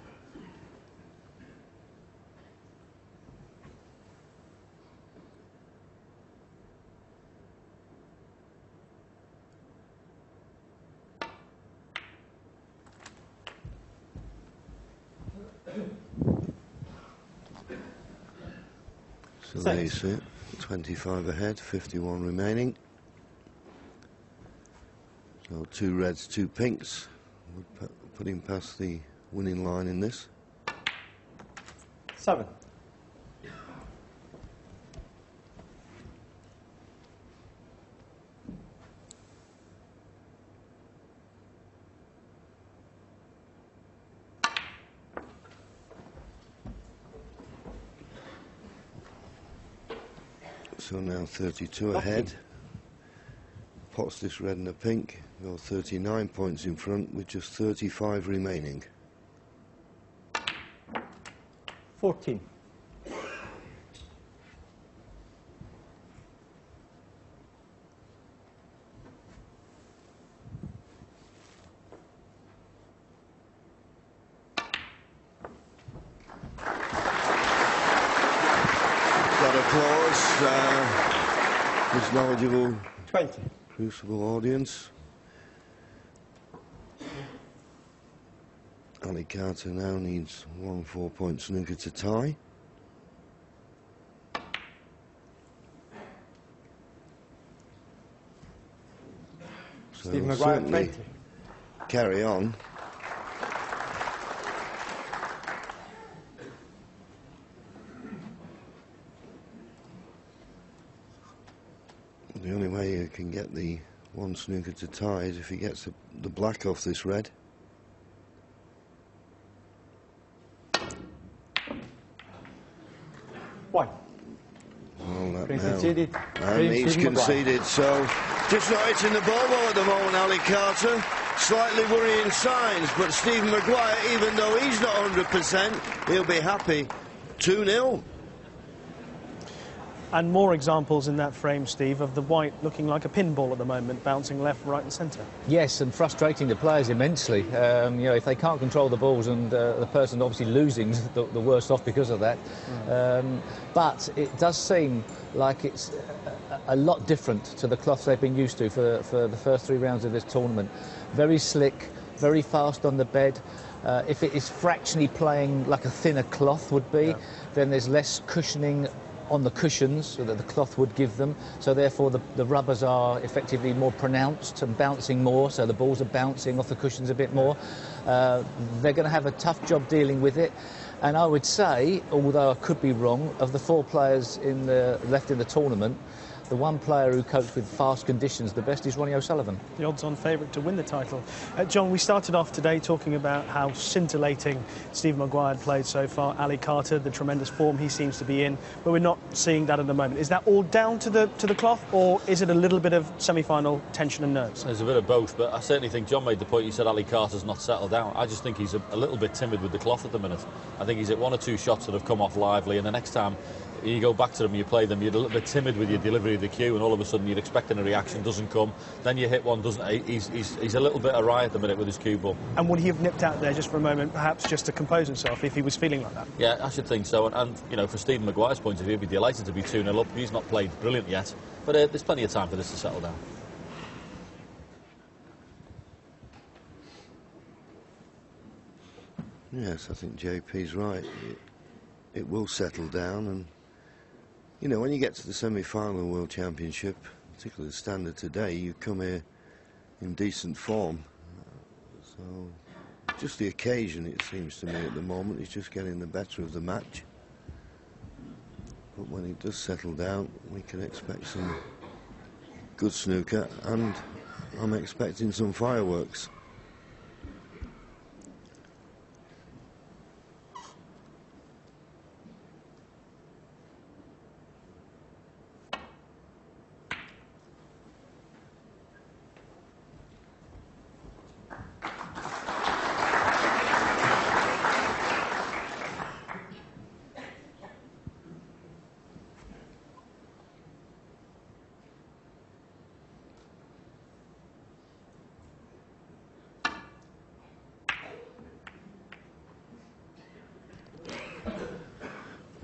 So there you see it, 25 ahead, 51 remaining. So 2 reds, 2 pinks, would put him past the winning line in this. 7. So now 32 ahead. Pots this red and a pink. You're 39 points in front with just 35 remaining. 14. Got applause. This knowledgeable 20. Crucible audience. Ali Carter now needs 1 4-point snooker to tie. So Steve Maguire, certainly 20. carry on. The only way you can get the 1 snooker to tie is if he gets the black off this red. One. All that Prince now. conceded. And he's Stephen Maguire. conceded, so just not hitting the ball well at the moment, Ali Carter. Slightly worrying signs, but Stephen Maguire, even though he's not 100%, he'll be happy. 2-0. And more examples in that frame, Steve, of the white looking like a pinball at the moment, bouncing left, right and centre. Yes, and frustrating the players immensely. You know, if they can't control the balls, and the person obviously losing the worse off because of that. But it does seem like it's a lot different to the cloths they've been used to for the first 3 rounds of this tournament. Very slick, very fast on the bed. If it is fractionally playing like a thinner cloth would be, then there's less cushioning on the cushions that the cloth would give them, so therefore the rubbers are effectively more pronounced and bouncing more, so the balls are bouncing off the cushions a bit more. They're going to have a tough job dealing with it, and I would say, although I could be wrong, of the 4 players left in the tournament, the one player who copes with fast conditions the best is Ronnie O'Sullivan. The odds-on favourite to win the title. John, we started off today talking about how scintillating Steve Maguire played so far. Ali Carter, the tremendous form he seems to be in, but we're not seeing that at the moment. Is that all down to the cloth, or is it a little bit of semi-final tension and nerves? There's a bit of both, but I certainly think John made the point. He said Ali Carter's not settled down. I just think he's a little bit timid with the cloth at the minute. I think he's hit 1 or 2 shots that have come off lively, and the next time you go back to them, you play them, you're a little bit timid with your delivery of the cue, and all of a sudden you're expecting a reaction, doesn't come. Then you hit one, doesn't. He's a little bit awry at the minute with his cue ball. And would he have nipped out there just for a moment, perhaps just to compose himself, if he was feeling like that? Yeah, I should think so. And you know, for Stephen Maguire's point of view, he'd be delighted to be 2-0 up. He's not played brilliant yet, but there's plenty of time for this to settle down. Yes, I think JP's right. It will settle down, and you know, when you get to the semi-final World Championship, particularly the standard today, you come here in decent form. So just the occasion, it seems to me at the moment, is just getting the better of the match. But when it does settle down, we can expect some good snooker, and I'm expecting some fireworks.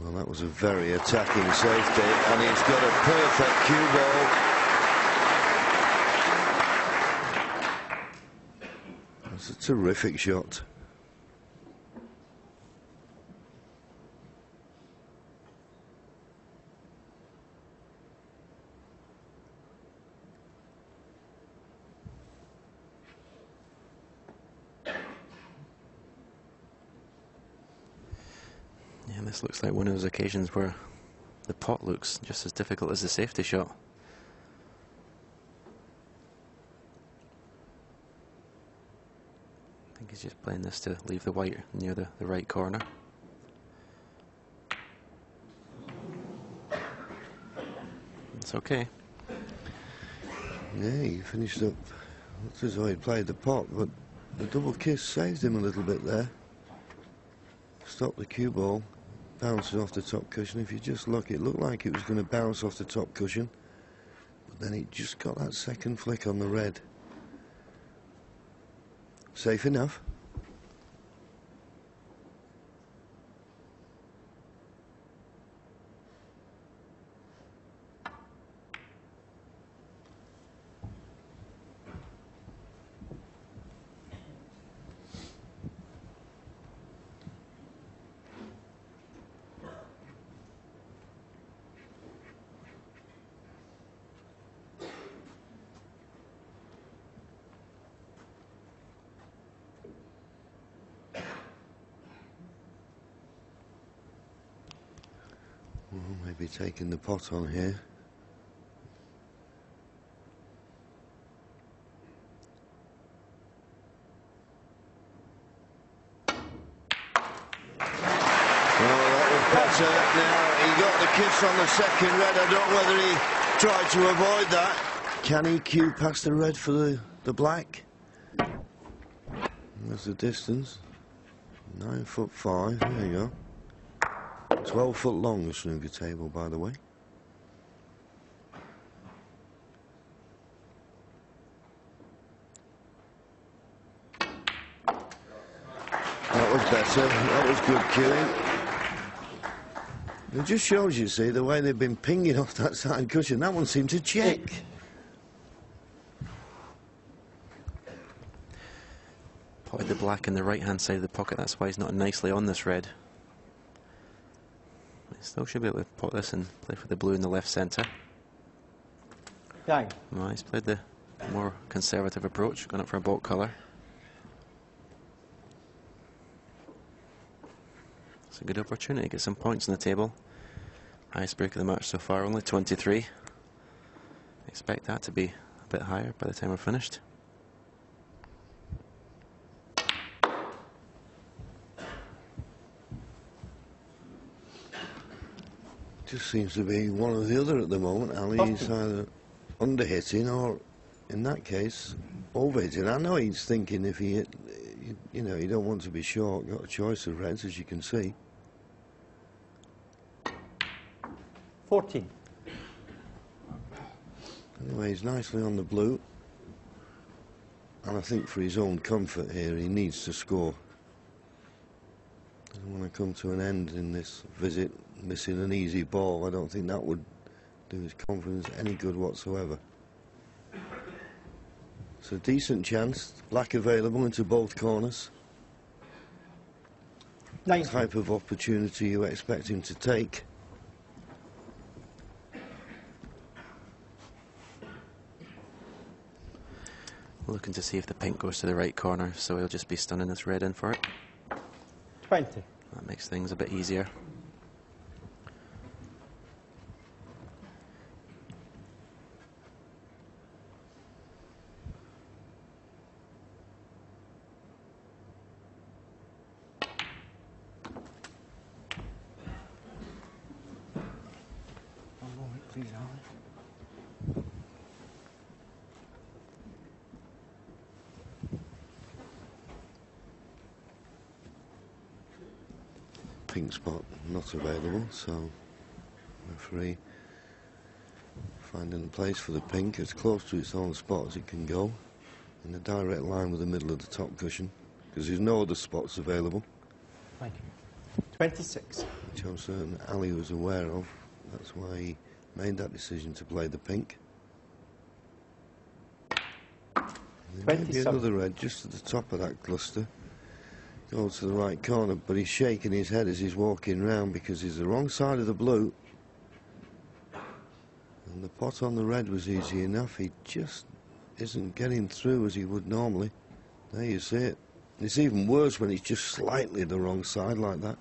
Well, that was a very attacking safety, and he's got a perfect cue ball. That's a terrific shot. Yeah, this looks like one of those occasions where the pot looks just as difficult as the safety shot. I think he's just playing this to leave the white near the right corner. It's okay. Yeah, he finished up. Looks as though he played the pot, but the double kiss saved him a little bit there. Stopped the cue ball, bouncing off the top cushion. If you just look, it looked like it was going to bounce off the top cushion, but then it just got that second flick on the red. Safe enough. Well, maybe taking the pot on here. Better now. He got the kiss on the second red. I don't know whether he tried to avoid that. Can he cue past the red for the black? There's the distance. 9'5". There you go. 12 foot long, the snooker table, by the way. better. That was good cueing. It just shows, you see, the way they've been pinging off that side cushion. That one seemed to check. Potted the black in the right-hand side of the pocket. That's why he's not nicely on this red. He still should be able to pot this and play for the blue in the left centre. Yang. Well, he's played the more conservative approach, gone up for a baulk colour. It's a good opportunity to get some points on the table. Highest break of the match so far, only 23. Expect that to be a bit higher by the time we're finished. Just seems to be one or the other at the moment. Ali's either under-hitting or, in that case, over-hitting. I know he's thinking if he hit, you know, you don't want to be short. Got a choice of reds, as you can see. 14. Anyway, he's nicely on the blue. And I think for his own comfort here, he needs to score. Doesn't want to come to an end in this visit missing an easy ball. I don't think that would do his confidence any good whatsoever. It's a decent chance. Black available into both corners. Nice. Type of opportunity you expect him to take. Looking to see if the pink goes to the right corner, so he'll just be stunning this red in for it. 20. That makes things a bit easier. Please, Ali. Pink spot not available, so referee finding a place for the pink as close to its own spot as it can go, in a direct line with the middle of the top cushion, because there's no other spots available. Thank you. 26. Which I'm certain Ali was aware of. That's why he made that decision to play the pink. There may be another red just at the top of that cluster. Go to the right corner, but he's shaking his head as he's walking round because he's the wrong side of the blue. And the pot on the red was easy enough. He just isn't getting through as he would normally. There you see it. It's even worse when it's just slightly the wrong side like that.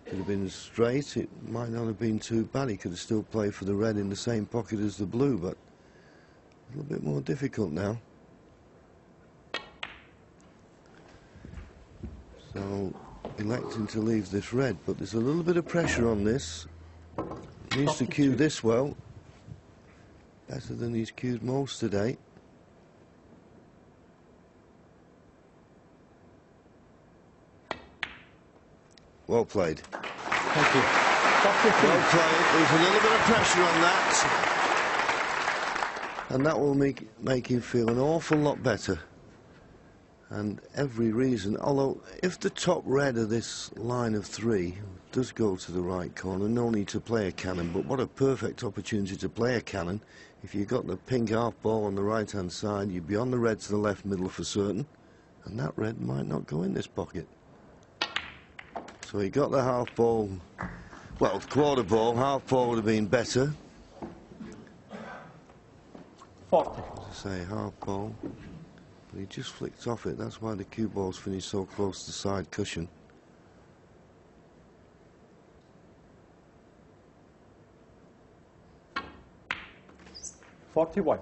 Could have been straight, it might not have been too bad. He could have still played for the red in the same pocket as the blue, but a little bit more difficult now. So, electing to leave this red, but there's a little bit of pressure on this. Needs to cue this well. Better than he's cued most today. Well played. Thank you. Well played. There's a little bit of pressure on that. And that will make him feel an awful lot better. And every reason, although if the top red of this line of three does go to the right corner, no need to play a cannon, but what a perfect opportunity to play a cannon. If you've got the pink half ball on the right hand side, you'd be on the red to the left middle for certain, and that red might not go in this pocket. So he got the half ball, well, quarter ball, half ball would have been better. 40. As I say, half ball. But he just flicked off it. That's why the cue ball's finished so close to the side cushion. $41.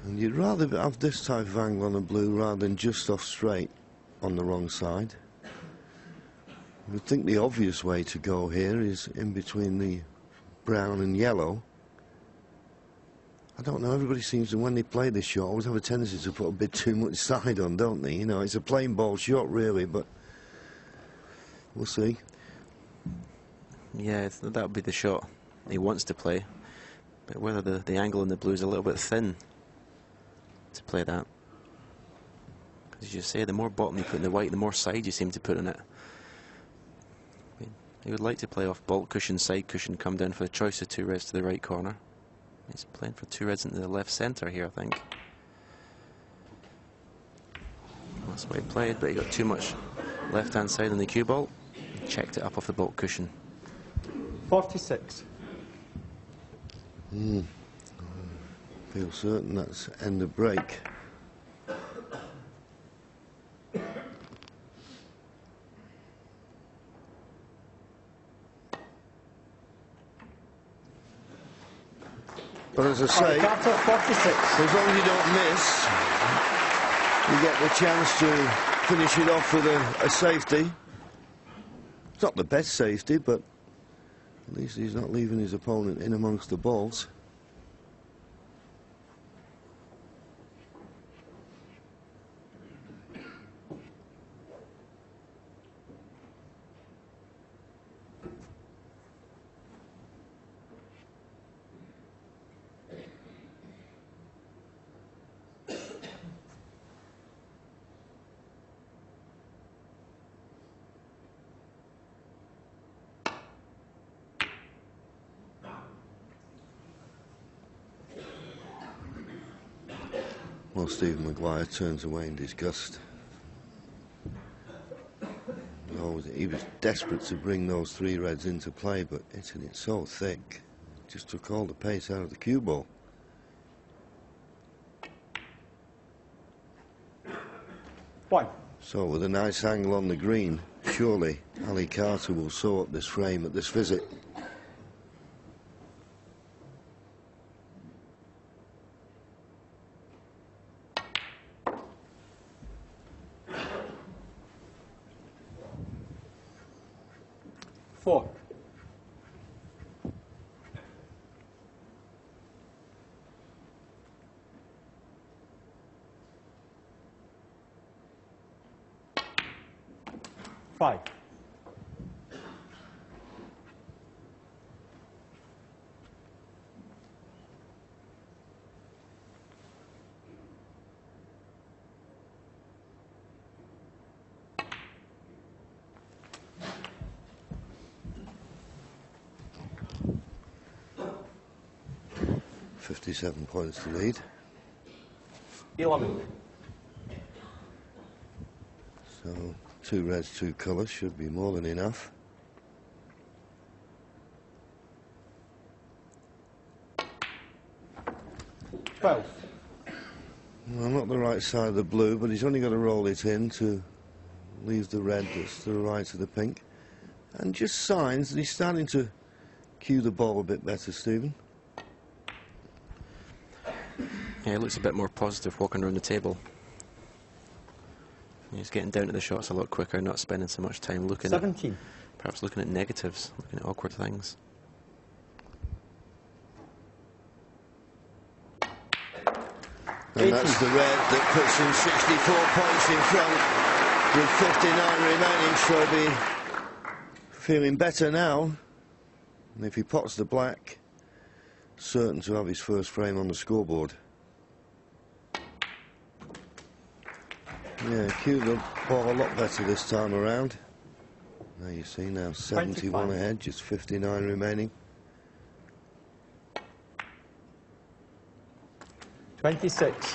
And you'd rather have this type of angle on a blue rather than just off straight on the wrong side. I would think the obvious way to go here is in between the brown and yellow. I don't know, everybody seems to, when they play this shot, always have a tendency to put a bit too much side on, don't they? You know, it's a plain ball shot, really, but we'll see. Yeah, that would be the shot he wants to play. But whether the angle in the blue is a little bit thin to play that. Because As you say, the more bottom you put in the white, the more side you seem to put in it. He would like to play off baulk cushion, side cushion, come down for the choice of 2 reds to the right corner. He's playing for 2 reds into the left centre here, I think. That's what he played, but he got too much left-hand side on the cue ball. Checked it up off the baulk cushion. 46. Feel certain that's end of break. But as I say, Carter, 46. as long as you don't miss, you get the chance to finish it off with a safety. It's not the best safety, but at least he's not leaving his opponent in amongst the balls. Well, Stephen Maguire turns away in disgust. He was desperate to bring those 3 reds into play, but hitting it so thick, just took all the pace out of the cue ball. One. So, with a nice angle on the green, surely Ali Carter will sew up this frame at this visit. Four. Five. .57 points to lead. 11. So 2 reds, 2 colours should be more than enough. Well, not the right side of the blue, but he's only got to roll it in to leave the red that's to the right of the pink. And just signs that he's starting to cue the ball a bit better, Stephen. Yeah, he looks a bit more positive walking around the table. He's getting down to the shots a lot quicker, not spending so much time looking 17. at, perhaps looking at negatives, looking at awkward things. And that's the red that puts him 64 points in front with 59 remaining, so he'll be feeling better now. And if he pots the black, certain to have his first frame on the scoreboard. Yeah, cued the ball a lot better this time around. Now you see, now 71 ahead, just 59 remaining. 26.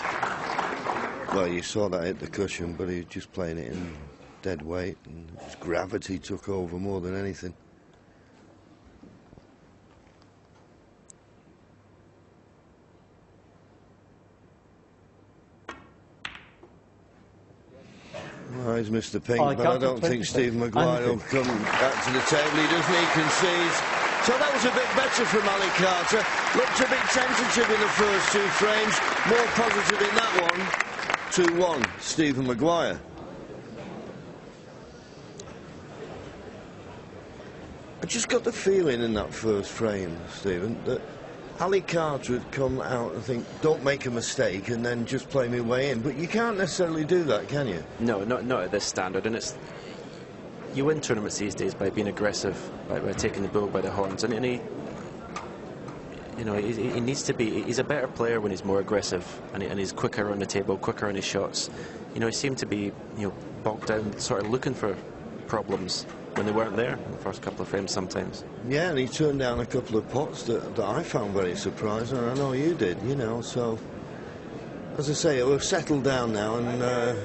Well, you saw that hit the cushion, but he was just playing it in dead weight, and his gravity took over more than anything. Well, he's Mr. Pink, but I don't think Stephen Maguire will come back to the table. He doesn't, he concedes. So that was a bit better from Ali Carter. Looked a bit tentative in the first 2 frames. More positive in that one. 2-1, Stephen Maguire. I just got the feeling in that first frame, Stephen, that Ali Carter had come out and think, don't make a mistake, and then just play me way in. But you can't necessarily do that, can you? No, not at this standard. And it's, you win tournaments these days by being aggressive, by taking the bull by the horns. And you know, he needs to be. He's a better player when he's more aggressive and he's quicker on the table, quicker on his shots. You know, he seemed to be, you know, bogged down, sort of looking for problems when they weren't there in the first couple of frames sometimes. Yeah, and he turned down a couple of pots that I found very surprising, and I know you did, you know, so as I say, we've settled down now, and a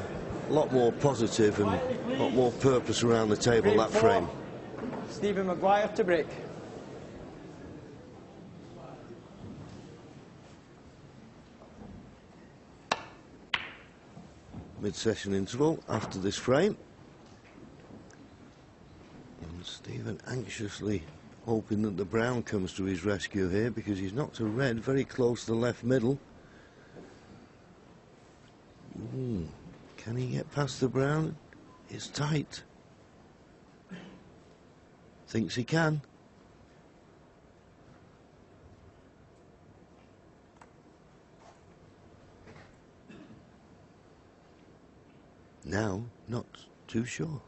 lot more positive and a lot more purpose around the table, that frame. Stephen Maguire to break. Mid-session interval after this frame. And Stephen anxiously hoping that the brown comes to his rescue here, because he's knocked a red very close to the left middle. Can he get past the brown? It's tight. Thinks he can. Now, not too sure.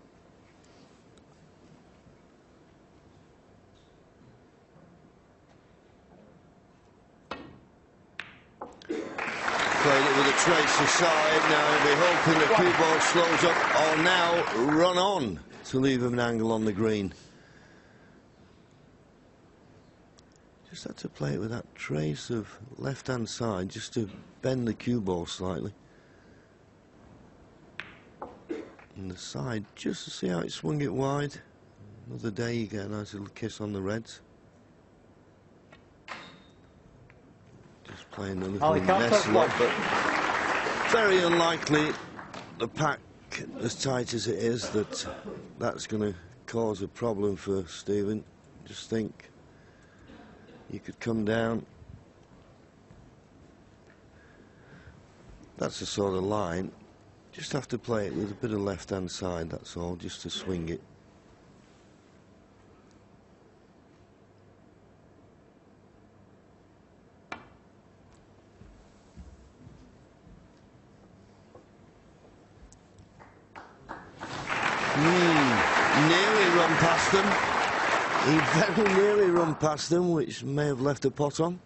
Played it with a trace aside. Now he'll be hoping the cue ball slows up, or now run on to leave him an angle on the green. Just had to play it with that trace of left-hand side just to bend the cue ball slightly. And the side, just to see how it swung it wide. Another day you get a nice little kiss on the reds. Just playing a little nestle up, but very unlikely, the pack as tight as it is, that's going to cause a problem for Stephen. Just think you could come down. That's the sort of line. Just have to play it with a bit of left-hand side, that's all, just to swing it. Nearly run past them. He very nearly run past them, which may have left a pot on.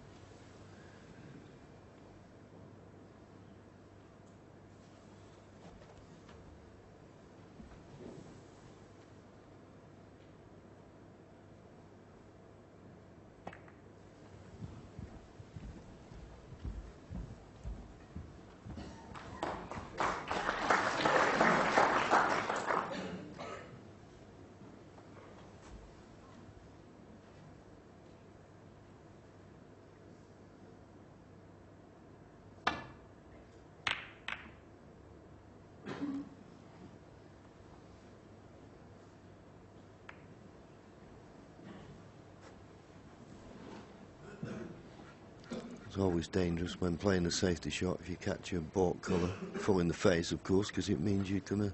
It's always dangerous when playing a safety shot if you catch your baulk colour full in the face, of course, because it means you're going to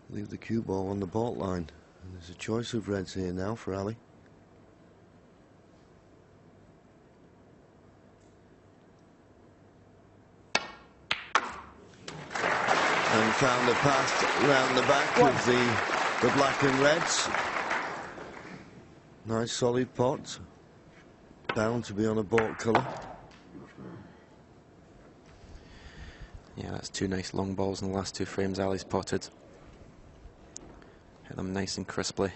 leave the cue ball on the baulk line. And there's a choice of reds here now for Ali. And found a path round the back with the black and reds. Nice solid pot. Bound to be on a baulk colour. Yeah, that's two nice long balls in the last two frames Ali's potted. Hit them nice and crisply.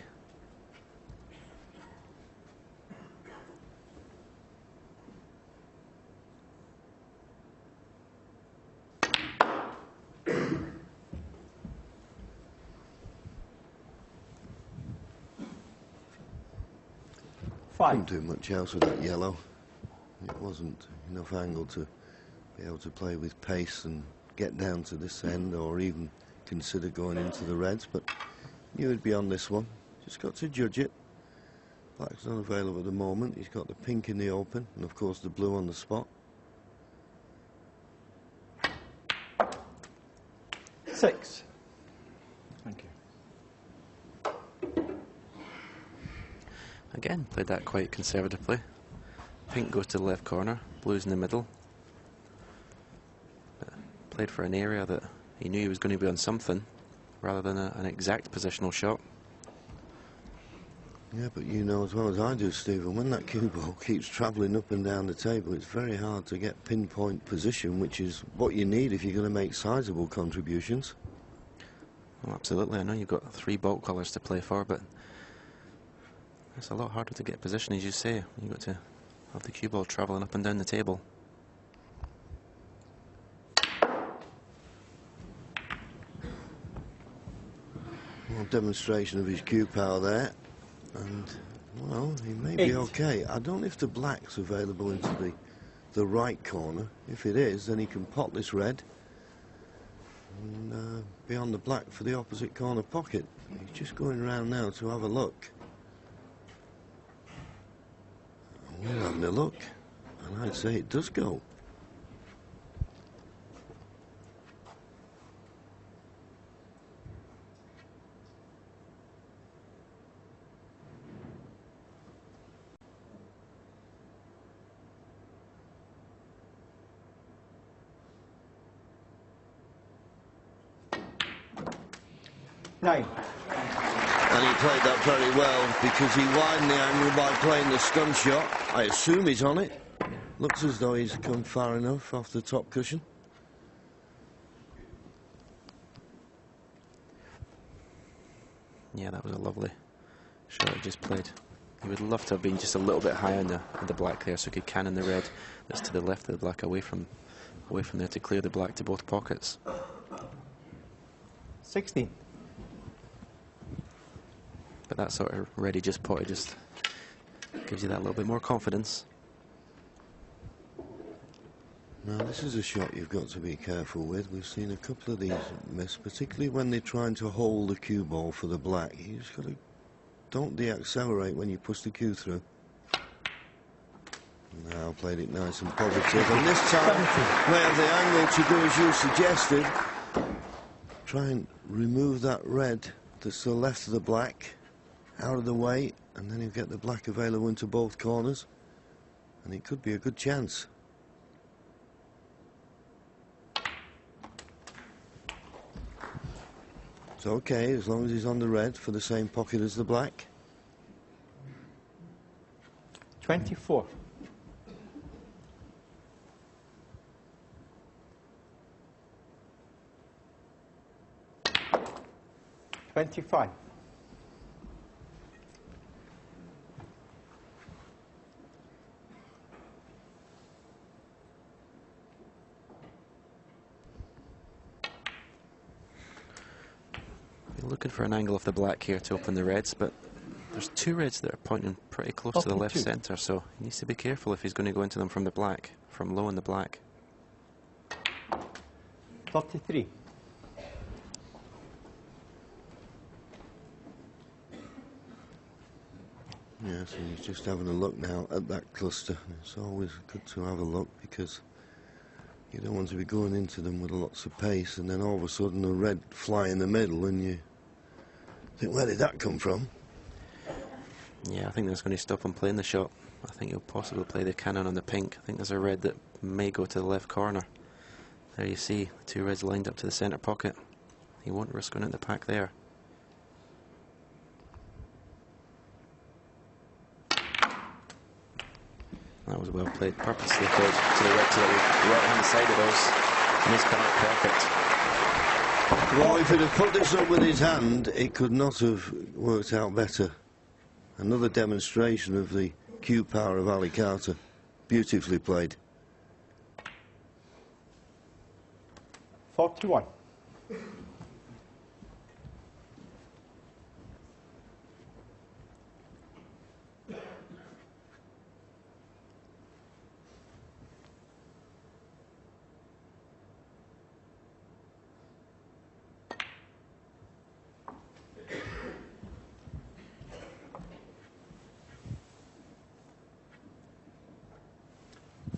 Couldn't do much else with that yellow. It wasn't enough angle to be able to play with pace and get down to this end, or even consider going into the reds, but knew he'd be on this one. Just got to judge it. Black's not available at the moment. He's got the pink in the open, and of course the blue on the spot. 6. Thank you. Again, played that quite conservatively. Pink goes to the left corner, blue's in the middle. But played for an area that he knew he was going to be on something, rather than an exact positional shot. Yeah, but you know as well as I do, Stephen, when that cue ball keeps travelling up and down the table, it's very hard to get pinpoint position, which is what you need if you're going to make sizable contributions. Well, absolutely. I know you've got 3 baulk colours to play for, but it's a lot harder to get position, as you say. You've got to have the cue ball travelling up and down the table. Well, demonstration of his cue power there. And, well, he may be okay. I don't know if the black's available into the right corner. If it is, then he can pot this red and be on the black for the opposite corner pocket. He's just going around now to have a look. We're having a look, and I'd say it does go. Nine. And he played that very well because he widened the angle by playing the stun shot. I assume he's on it. Looks as though he's come far enough off the top cushion. Yeah, that was a lovely shot he just played. He would love to have been just a little bit higher on the black there, so he could cannon the red that's to the left of the black away from there to clear the black to both pockets. 16. But that sort of red he just potted just gives you that little bit more confidence. Now this is a shot you've got to be careful with. We've seen a couple of these miss, particularly when they're trying to hold the cue ball for the black. You just got to don't deaccelerate when you push the cue through. Now played it nice and positive, and this time we have the angle to do as you suggested. Try and remove that red that's to the left of the black out of the way, and then you get the black available into both corners, and it could be a good chance. It's okay as long as he's on the red for the same pocket as the black. 24. 25. You're looking for an angle of the black here to open the reds, but there's 2 reds that are pointing pretty close to the left centre, so he needs to be careful if he's going to go into them from the black, from low in the black. 33. Yeah, so he's just having a look now at that cluster. It's always good to have a look because you don't want to be going into them with lots of pace and then all of a sudden a red fly in the middle and you think, where did that come from? Yeah, I think that's going to stop him playing the shot. I think he'll possibly play the cannon on the pink. I think there's a red that may go to the left corner. There you see, the 2 reds lined up to the centre pocket. He won't risk going out the pack there. That was well played, purposely played to the right-hand side of those, and he's come out perfect. Well, if he'd have put this up with his hand, it could not have worked out better. Another demonstration of the cue power of Ali Carter. Beautifully played. 41.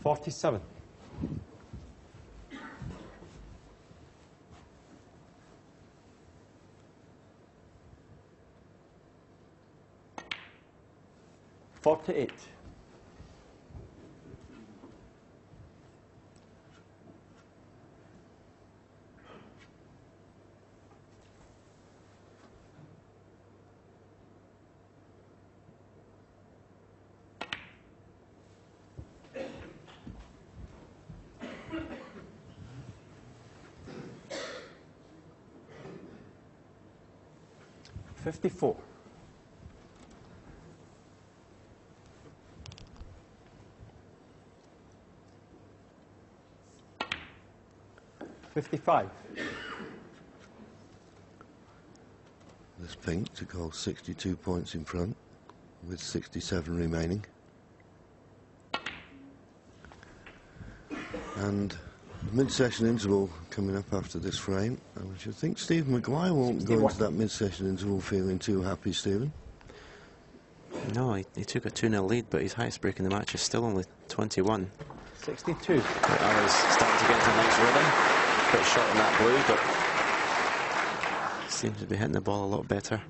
47. 48. 48. 54. 55. This pink to go 62 points in front with 67 remaining. And the mid-session interval coming up after this frame. I should think Stephen Maguire won't go into that mid-session interval feeling too happy, Stephen. No, he took a 2-0 lead, but his highest break in the match is still only 21. 62. Ali's starting to get into a nice rhythm. Bit short in that blue, but seems to be hitting the ball a lot better.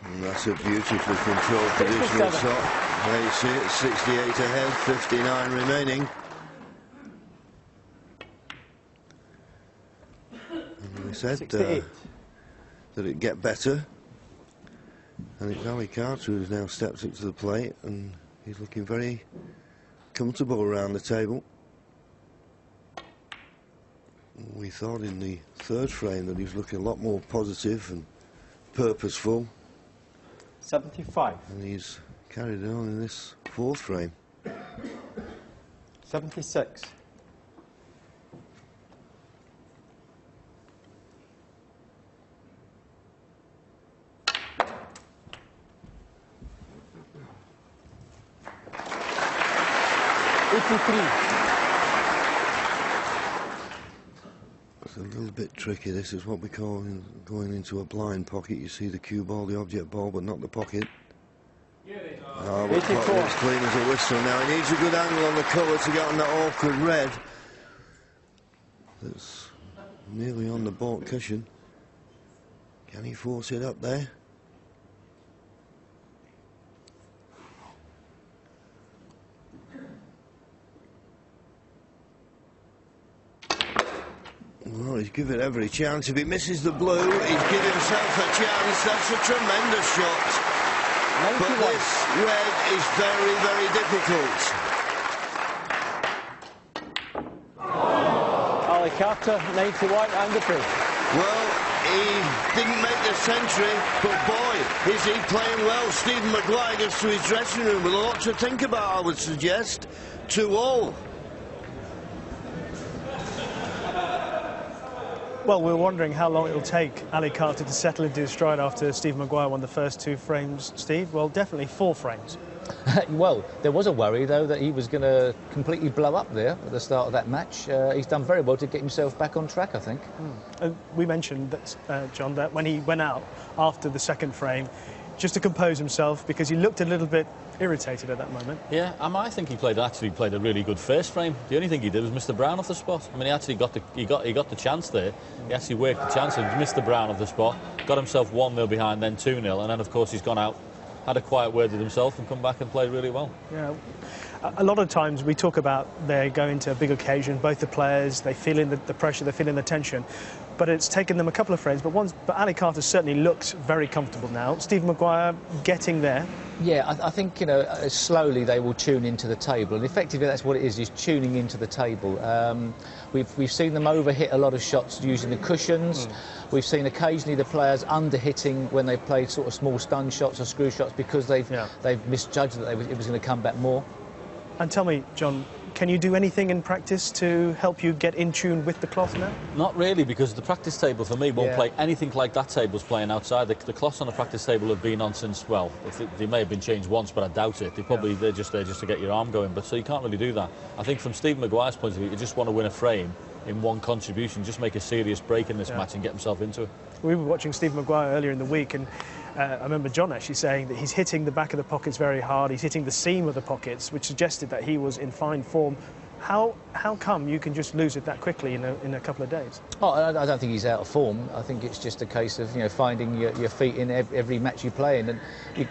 And that's a beautifully controlled positional shot. There you see it, 68 ahead, 59 remaining. And we said that it'd get better. And it's Ali Carter who's now stepped up to the plate, and he's looking very comfortable around the table. We thought in the third frame that he was looking a lot more positive and purposeful. 75. And he's carried on in this fourth frame. 76. 83. It's a little bit tricky. This is what we call going into a blind pocket. You see the cue ball, the object ball, but not the pocket. Oh, but it's clean as a whistle now. He needs a good angle on the colour to get on that awkward red. That's nearly on the baulk cushion. Can he force it up there? Well, he's given every chance. If he misses the blue, he's given himself a chance. That's a tremendous shot. 91. But this red is very, very difficult. Ali Carter, 91 and the proof. Well, he didn't make the century, but boy, is he playing well. Stephen Maguire gets to his dressing room with a lot to think about, I would suggest, 2-all. Well, we're wondering how long it'll take Ali Carter to settle into his stride after Steve Maguire won the first two frames, Steve. Well, definitely 4 frames. Well, there was a worry, though, that he was going to completely blow up there at the start of that match. He's done very well to get himself back on track, I think. We mentioned that, John, that when he went out after the second frame, just to compose himself, because he looked a little bit irritated at that moment. Yeah, I think he actually played a really good first frame. The only thing he did was Mr. Brown off the spot. I mean, he actually got the chance there. He actually worked the chance and missed the Brown off the spot, got himself 1-0 behind, then 2-0, and then of course he's gone out, had a quiet word with himself, and come back and played really well. Yeah, a lot of times we talk about they're going to a big occasion. Both the players, they feel in the pressure, they feel in the tension. But it's taken them a couple of frames. But Ali Carter certainly looks very comfortable now. Steve Maguire getting there. Yeah, I think, you know, slowly they will tune into the table, and effectively that's what it is tuning into the table. We've seen them overhit a lot of shots using the cushions. We've seen occasionally the players underhitting when they played sort of small stun shots or screw shots because they've misjudged that it was going to come back more. And tell me, John, can you do anything in practice to help you get in tune with the cloth now? Not really, because the practice table for me won't play anything like that table's playing outside. The cloths on the practice table have been on since, well, they may have been changed once, but I doubt it. They're just there just to get your arm going, but so you can't really do that. I think from Steve Maguire's point of view, you just want to win a frame in one contribution, just make a serious break in this match and get himself into it. We were watching Steve Maguire earlier in the week, and I remember John actually saying that he's hitting the back of the pockets very hard, he's hitting the seam of the pockets, which suggested that he was in fine form How come you can just lose it that quickly in a couple of days? Oh, I don't think he's out of form. I think it's just a case of finding your feet in every match you play in, and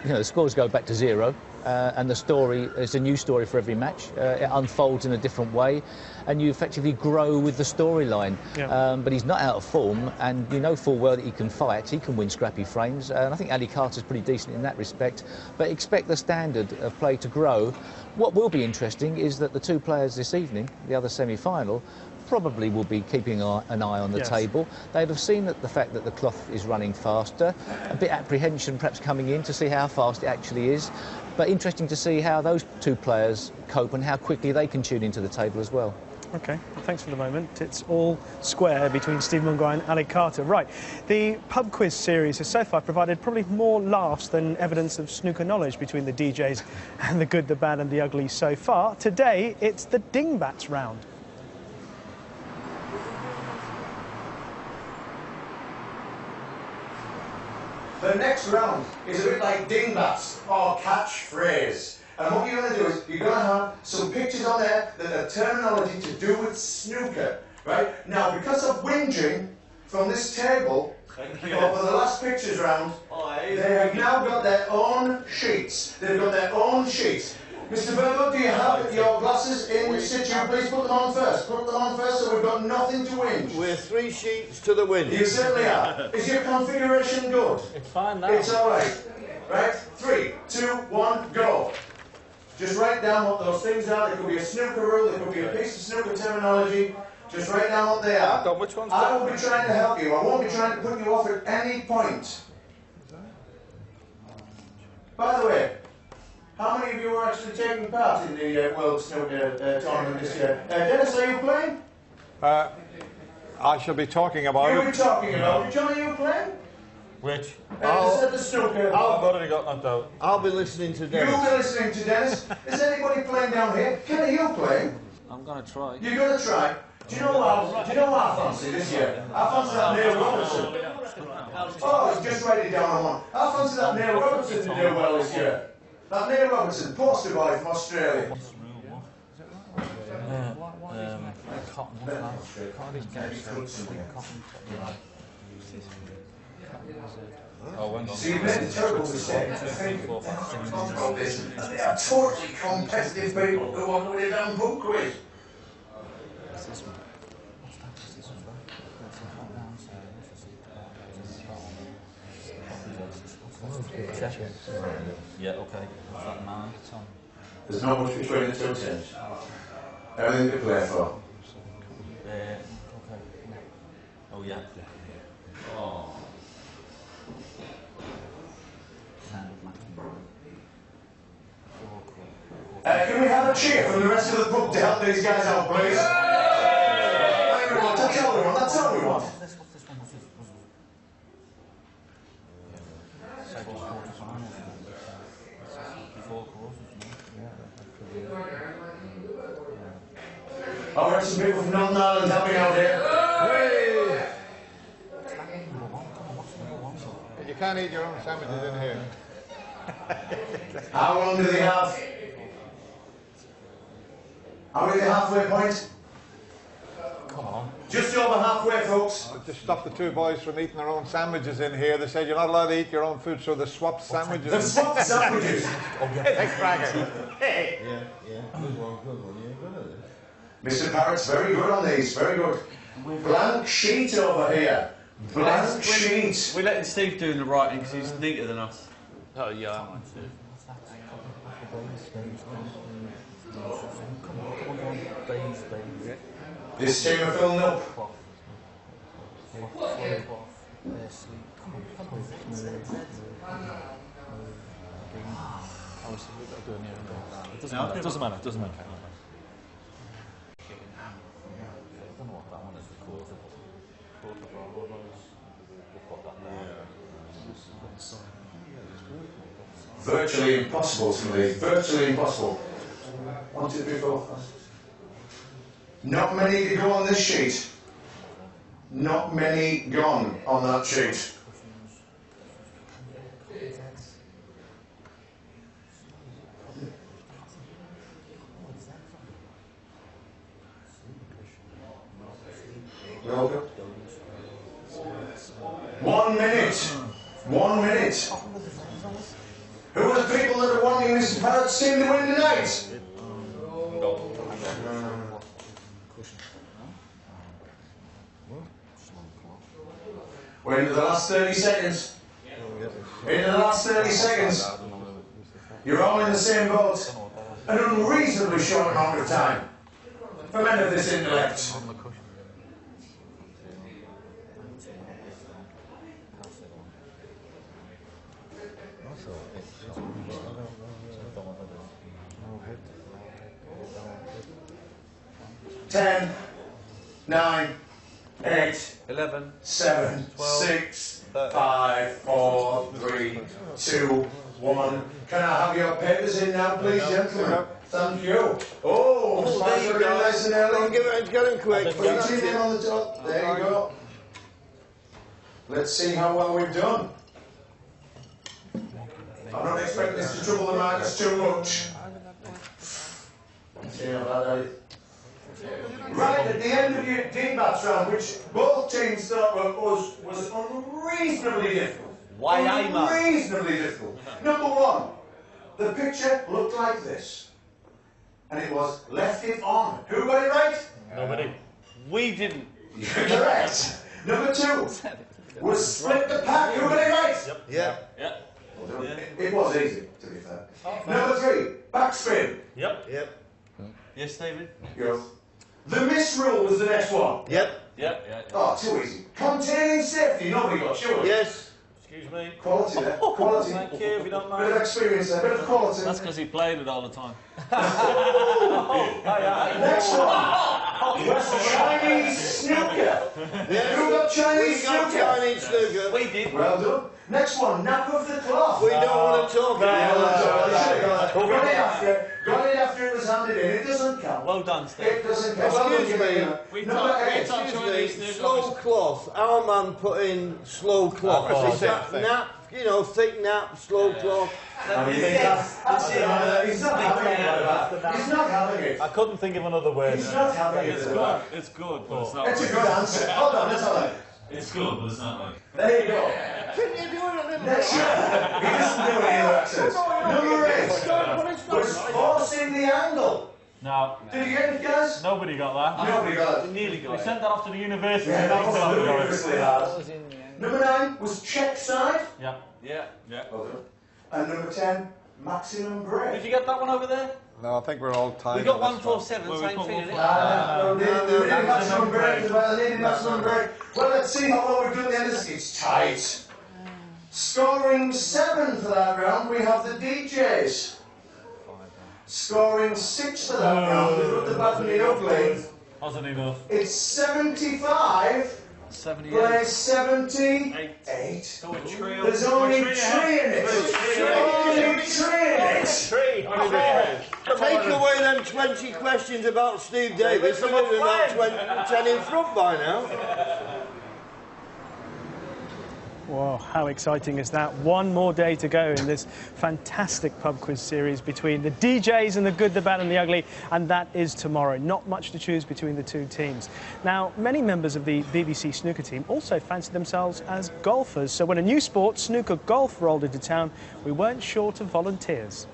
the scores go back to 0. And the story is a new story for every match. It unfolds in a different way, and you effectively grow with the storyline. Yeah. But he's not out of form, and you know full well that he can fight. He can win scrappy frames, and I think Ali Carter's pretty decent in that respect. But expect the standard of play to grow. What will be interesting is that the two players this evening, the other semi-final, probably will be keeping an eye on the table. They'd have seen that the fact that the cloth is running faster, a bit apprehension perhaps coming in to see how fast it actually is. But interesting to see how those two players cope and how quickly they can tune into the table as well. OK, well, thanks for the moment. It's all square between Stephen Maguire and Ali Carter. Right, the pub quiz series has so far provided probably more laughs than evidence of snooker knowledge between the DJs and the good, the bad and the ugly so far. Today, it's the dingbats round. The next round is a bit like dingbats or catchphrase. And what you're going to do is you're going to have some pictures on there that are terminology to do with snooker, right? Now, because of whinging from this table over the last pictures round, they have now got their own sheets. They've got their own sheets. Mr. Virgo, do you have your glasses in situ? Please put them on first. Put them on first so we've got nothing to whinge. We're 3 sheets to the wind. You certainly are. Is your configuration good? It's fine now. It's all right. Right? 3, 2, 1, go. Just write down what those things are. There could be a snooker rule, there could be a piece of snooker terminology. Just write down what they are. Which one's I will be trying to help you. I won't be trying to put you off at any point. By the way, how many of you are actually taking part in the World Snooker Tournament this year? Dennis, are you playing? I shall be talking about You'll be talking about it. John, are you playing? Which? The snooker. I've already got knocked out. I'll be listening to Dennis. You'll be listening to Dennis. Is anybody playing down here? Kenny, you playing? I'm going to try. You're going to try. Do you know what I fancy this year? I fancy that Neil Robertson. Oh, just write it down on one. I fancy that Neil Robertson to do well this year. That Neil Robertson, poster boy from Australia. See, you made a terrible mistake. They are totally competitive people who want to win a damn pub quiz. Yeah, okay. Is that 9? There's not much between the two teams. Everything to play for. Okay. Oh, yeah. Oh. Can we have a cheer from the rest of the pub to help these guys out, please? That's all we want. That's all we want. I've got some people from Northern Ireland helping out here. Hey! You can't eat your own sandwiches in here. How long do they have? Are we at the halfway point? Come on. Just over halfway, folks. Just stop the two boys from eating their own sandwiches in here. They said you're not allowed to eat your own food, so they swapped sandwiches. They've swapped sandwiches. Hey, cracker. Hey. Yeah. Good one. You're good at this. Mr. Parrott's very good on these. Very good. Blank sheet over here. Blank sheet. We're letting Steve do the writing because he's neater than us. Oh, yeah. This team are filling up. It doesn't matter. Virtually impossible to believe. Virtually impossible. 1, 2, 3, 4, 5. Not many to go on this sheet. Not many gone on that sheet. Welcome. 1 minute. 1 minute. Who are the people that are wanting this Pirates team to win tonight? We're into the last 30 seconds. Into the last 30 seconds. You're all in the same boat. An unreasonably short amount of time for men of this intellect. Ten, 9, 8, 11, 7, 12, 6, 5, 4, 3, 2, 1. Can I have your papers in now, please, gentlemen? Thank you. Oh, there you go. Nice and early. Get him quick. Put your teeth in on the top. There you go. Let's see how well we've done. I'm not expecting this to trouble the markets too much. See how bad that is. Right at the end of your D-bats round, which both teams thought was unreasonably difficult. Unreasonably difficult. Number one, the picture looked like this. And it was left it on. Who got it right? Nobody. We didn't. You're correct. Number two was split the pack. Who got it right? Yep. It was easy, to be fair. Number three, backspin. Yep. Yes, David? Yes. The misrule was the next one. Yep. Oh, too easy. Containing safety, nobody got, sure. Yes. Excuse me. Quality there. Quality. Thank you, if you don't Bit mind. of experience there, bit of quality. That's because he played it all the time. Next one was Chinese snooker. Who got Chinese snooker? Chinese snooker. We did. Well done. Next one, nap of the cloth. We don't want to talk about it. Got it after it was handed in. It doesn't count. Well done, Steve. It doesn't count. Well done, Excuse me. Jimmy. Number 8. Excuse me. Slow cloth. Our man put in slow cloth. Is that nap? You know, thick nap, slow cloth. He's not having it. I couldn't think of another word. He's not having it. It's good, but it's not It's a good answer. Hold on, let's have it. It's good, but it's not like. There you go. Next year, he doesn't do any other accents. Number 8 was forcing the angle. No. Did you get it, guys? Nobody got that. Nobody got it. Nearly got We it. sent that off to the university. Yeah, that was They got it. ludicrously hard. Number 9 was check side. Yeah. Yeah. Well done. And number 10, maximum break. Did you get that one over there? No, I think we're all tied. We got on this one. 147, Well, we same put thing, isn't it? The maximum break as well. The maximum break. Well, let's see how well we've done at the end of this. It's tight. Scoring 7 for that round, we have the DJs. Scoring 6 for that round, we've got the bad and the ugly. Wasn't enough. It's 75. 78. Plays 78. So a trio. There's only 3 in it. Only 3 in it. Take away them 20 questions about Steve Davis. He would have about 10 in front by now. Wow, how exciting is that? One more day to go in this fantastic pub quiz series between the DJs and the good, the bad and the ugly, and that is tomorrow. Not much to choose between the two teams. Now, many members of the BBC snooker team also fancy themselves as golfers, so when a new sport, snooker golf, rolled into town, we weren't short of volunteers.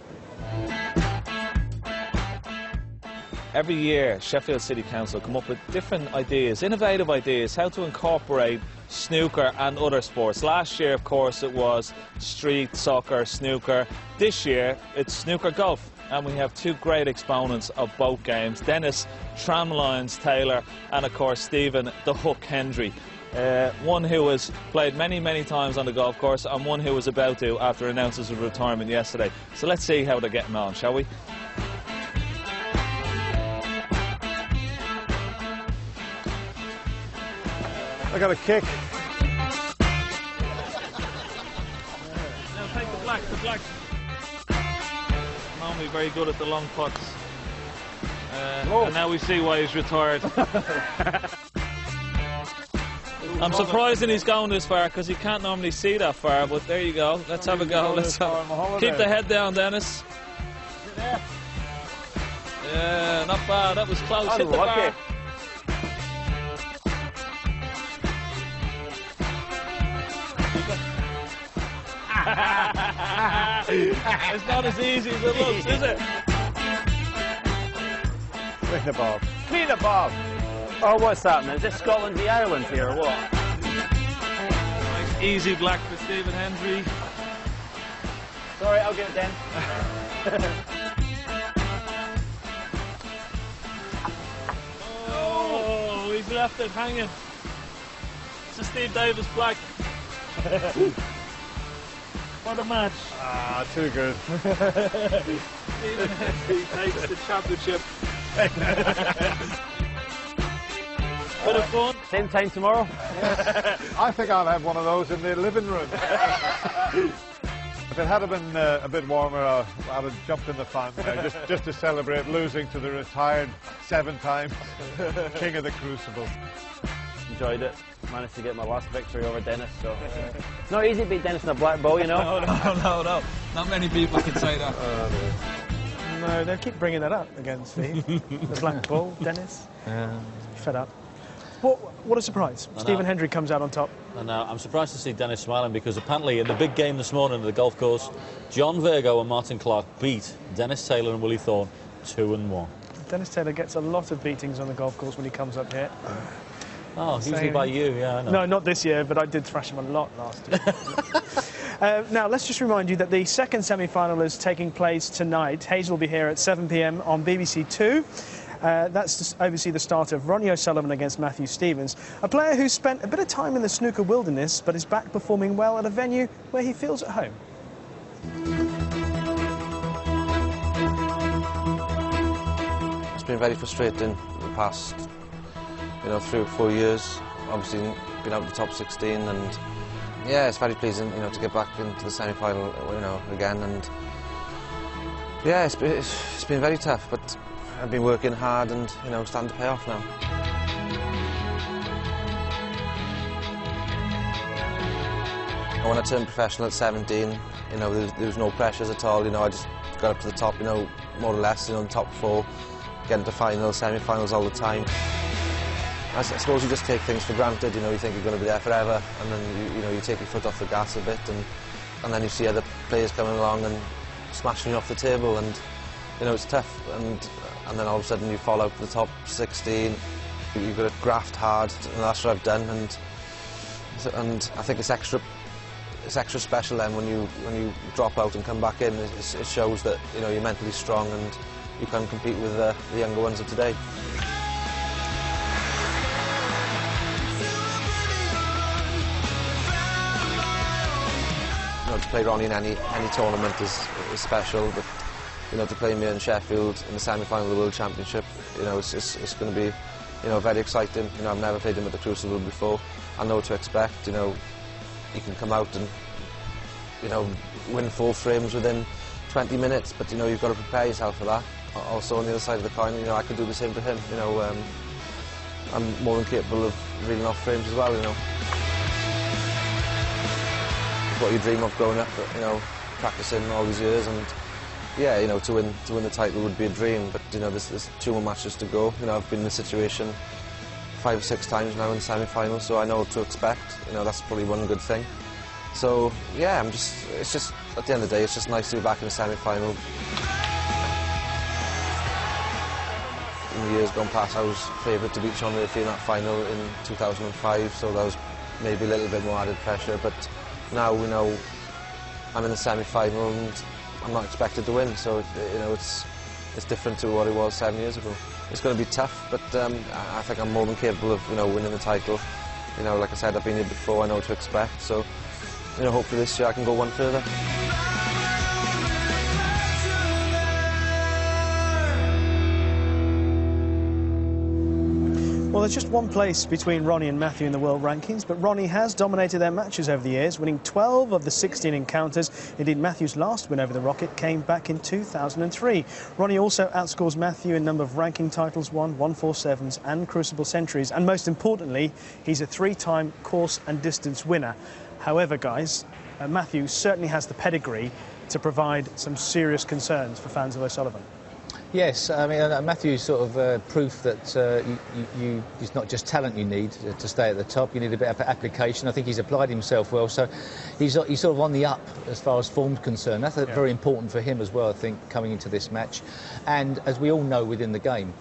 Every year, Sheffield City Council come up with different ideas, innovative ideas, how to incorporate snooker and other sports. Last year, of course, it was street soccer, snooker. This year, it's snooker golf. And we have 2 great exponents of both games, Dennis Tramlines Taylor and, of course, Stephen the Hook Hendry. One who has played many, many times on the golf course and one who was about to after announcing his retirement yesterday. So let's see how they're getting on, shall we? I got a kick. Now take the black. Normally very good at the long putts. And now we see why he's retired. I'm surprised he's going this far because he can't normally see that far, but there you go. Let's have a go. Keep the head down, Dennis. Yeah, not bad. That was close. Hit the bar. It's not as easy as it looks, is it? Clean the bob. Clean the bob! Oh, what's happening? Is this Scotland v Ireland here, or what? Nice easy black for Stephen Hendry. Sorry, I'll get it then. Oh, he's left it hanging. It's a Steve Davis black. What a match. Ah, too good. Stephen Hendry takes the championship. Bit of fun. Same time tomorrow? I think I'll have one of those in the living room. If it had been a bit warmer, I'd have jumped in the fun just to celebrate losing to the retired 7-time King of the Crucible. Enjoyed it. Managed to get my last victory over Dennis, so... It's not easy to beat Dennis in a black ball, you know? No. Not many people can say that. No, they keep bringing that up again, Steve. The black ball, Dennis. Fed up. What a surprise. Stephen Hendry comes out on top. And I'm surprised to see Dennis smiling, because apparently in the big game this morning at the golf course, John Virgo and Martin Clark beat Dennis Taylor and Willie Thorne 2-1. Dennis Taylor gets a lot of beatings on the golf course when he comes up here. Oh, usually by you, yeah, I know. No, not this year, but I did thrash him a lot last year. Now, let's just remind you that the second semi-final is taking place tonight. Hayes will be here at 7 p.m. on BBC Two. That's to oversee the start of Ronnie O'Sullivan against Matthew Stevens, a player who spent a bit of time in the snooker wilderness but is back performing well at a venue where he feels at home. It's been very frustrating the past 3 or 4 years. Obviously been out of the top 16, and yeah, it's very pleasing to get back into the semi-final again, and yeah, it's been very tough, but I've been working hard, and starting to pay off now. When I turned professional at 17, there was no pressures at all. I just got up to the top, more or less, the top 4, getting to finals, semi-finals all the time. I suppose you just take things for granted. You think you're going to be there forever, and then you take your foot off the gas a bit, and then you see other players coming along and smashing you off the table, and it's tough. And then all of a sudden you fall out to the top 16. You've got to graft hard, and that's what I've done. And I think it's extra special then when you drop out and come back in. It shows that you're mentally strong and you can compete with the younger ones of today. To play Ronnie in any tournament is special, but to play me in Sheffield in the semi-final of the World Championship, it's going to be very exciting. I've never played him at the Crucible before. I know what to expect. You can come out and win 4 frames within 20 minutes, but you've got to prepare yourself for that. Also on the other side of the coin, I could do the same to him. I'm more than capable of reeling off frames as well. It's what you dream of growing up, practicing all these years, and yeah, to win the title would be a dream. But there's 2 more matches to go. I've been in this situation 5 or 6 times now in semi-finals, so I know what to expect. That's probably one good thing. So yeah, it's just at the end of the day, it's just nice to be back in the semi-final. In the years gone past, I was favourite to beat Sean Murphy in that final in 2005, so that was maybe a little bit more added pressure. But now we know I'm in the semi-final and I'm not expected to win, so it's different to what it was 7 years ago. It's going to be tough, but I think I'm more than capable of winning the title. Like I said, I've been here before, I know what to expect, so hopefully this year I can go one further. Well, there's just one place between Ronnie and Matthew in the world rankings, but Ronnie has dominated their matches over the years, winning 12 of the 16 encounters. Indeed, Matthew's last win over the Rocket came back in 2003. Ronnie also outscores Matthew in number of ranking titles won, 147s and Crucible centuries, and most importantly, he's a 3-time course and distance winner. However, guys, Matthew certainly has the pedigree to provide some serious concerns for fans of O'Sullivan. Yes, I mean, Matthew's sort of proof that it's not just talent you need to stay at the top. You need a bit of application. I think he's applied himself well, so he's sort of on the up as far as form's concerned. That's very important for him as well, I think, coming into this match. And as we all know within the game,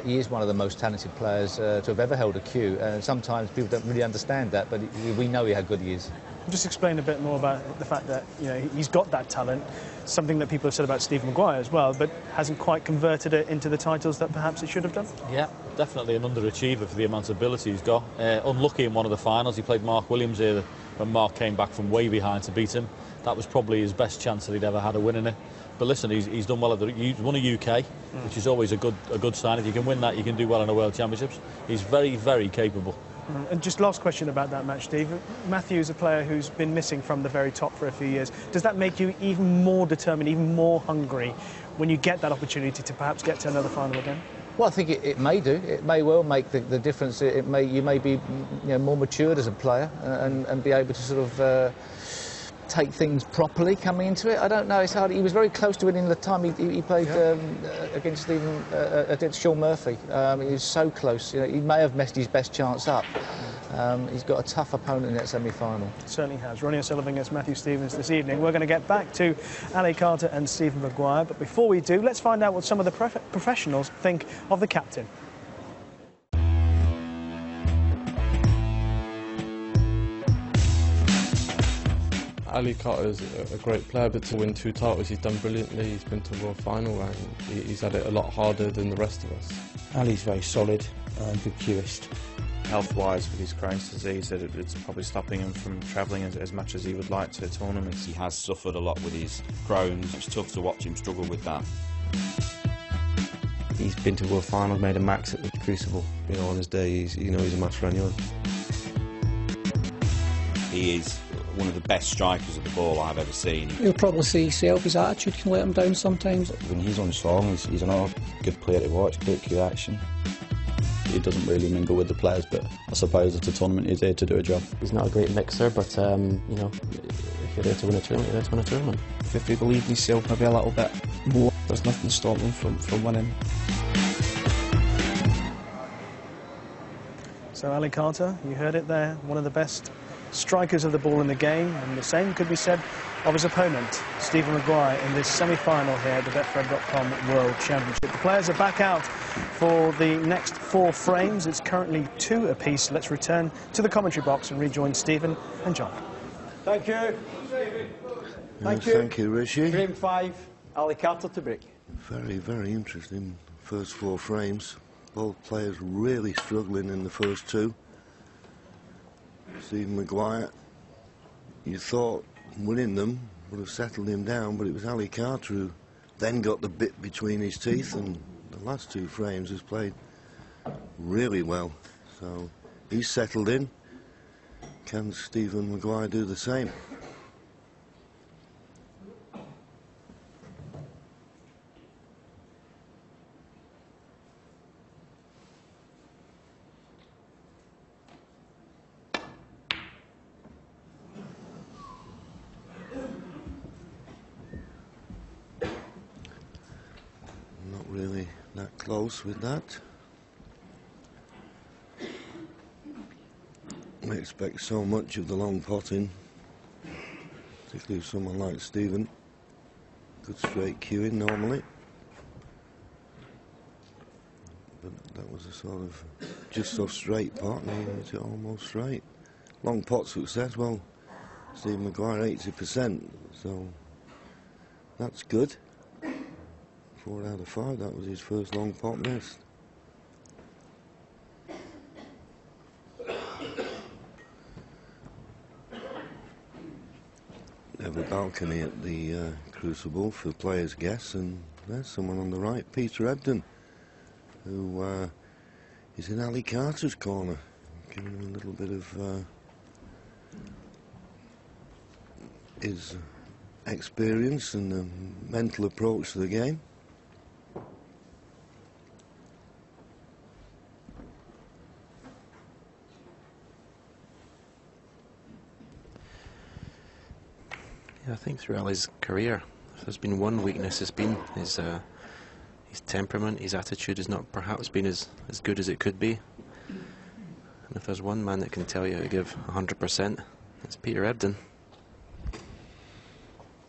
he is one of the most talented players to have ever held a cue. And sometimes people don't really understand that, but we know how good he is. Just explain a bit more about the fact that he's got that talent, something that people have said about Steve Maguire as well, but hasn't quite converted it into the titles that perhaps it should have done. Yeah, definitely an underachiever for the amount of ability he's got. Unlucky in one of the finals. He played Mark Williams here when Mark came back from way behind to beat him. That was probably his best chance that he'd ever had of winning it. But listen, he's done well. He's won a UK, which is always a good sign. If you can win that, you can do well in the World Championships. He's very, very capable. And just last question about that match, Steve. Matthew is a player who's been missing from the very top for a few years. Does that make you even more determined, even more hungry when you get that opportunity to perhaps get to another final again? Well, I think it may do. It may well make the difference. You may be more matured as a player and be able to sort of take things properly coming into it. I don't know. It's hard. He was very close to winning the time he played against Sean Murphy. He was so close. He may have messed his best chance up. He's got a tough opponent in that semi-final. Certainly has. Ronnie O'Sullivan against Matthew Stevens this evening. We're going to get back to Ali Carter and Stephen Maguire, but before we do, let's find out what some of the professionals think of the captain. Ali Carter is a great player, but to win 2 titles, he's done brilliantly. He's been to a world final and he's had it a lot harder than the rest of us. Ali's very solid, good cueist. Health-wise, with his Crohn's disease, it's probably stopping him from travelling as much as he would like to tournaments. He has suffered a lot with his Crohn's. It's tough to watch him struggle with that. He's been to world final, made a max at the Crucible. On his day, he's a match for anyone. He is one of the best strikers of the ball I've ever seen. He'll probably see himself, his attitude can let him down sometimes. When he's on song, he's another good player to watch, great cue action. He doesn't really mingle with the players, but I suppose it's a tournament, he's there to do a job. He's not a great mixer, but if you're there to win a tournament, you're there to win a tournament. If he believed in himself maybe a little bit more, there's nothing stopping him from winning. So Ali Carter, you heard it there, one of the best strikers of the ball in the game, and the same could be said of his opponent, Stephen Maguire, in this semi-final here at the Betfred.com World Championship. The players are back out for the next 4 frames. It's currently 2 apiece. Let's return to the commentary box and rejoin Stephen and John. Thank you. Thank you, Rishi. Frame 5, Ali Carter to break. Very, very interesting first 4 frames. Both players really struggling in the first 2. Stephen Maguire, you thought winning them would have settled him down, but it was Ali Carter who then got the bit between his teeth, and the last 2 frames has played really well. So he's settled in. Can Stephen Maguire do the same? Really that close with that. I expect so much of the long potting, particularly with someone like Stephen. Good straight cueing normally, but that was a sort of just off straight pot, and he hit it almost straight. Long pot success. Well, Stephen Maguire 80%, so that's good. 4 out of 5, that was his first long pot missed. They have a balcony at the Crucible for players' guests, and there's someone on the right, Peter Ebden, who is in Ali Carter's corner, giving him a little bit of his experience and the mental approach to the game. I think through Ali's career, if there's been one weakness, it's been his His temperament, his attitude has not perhaps been as good as it could be. And if there's one man that can tell you to give 100%, it's Peter Ebdon.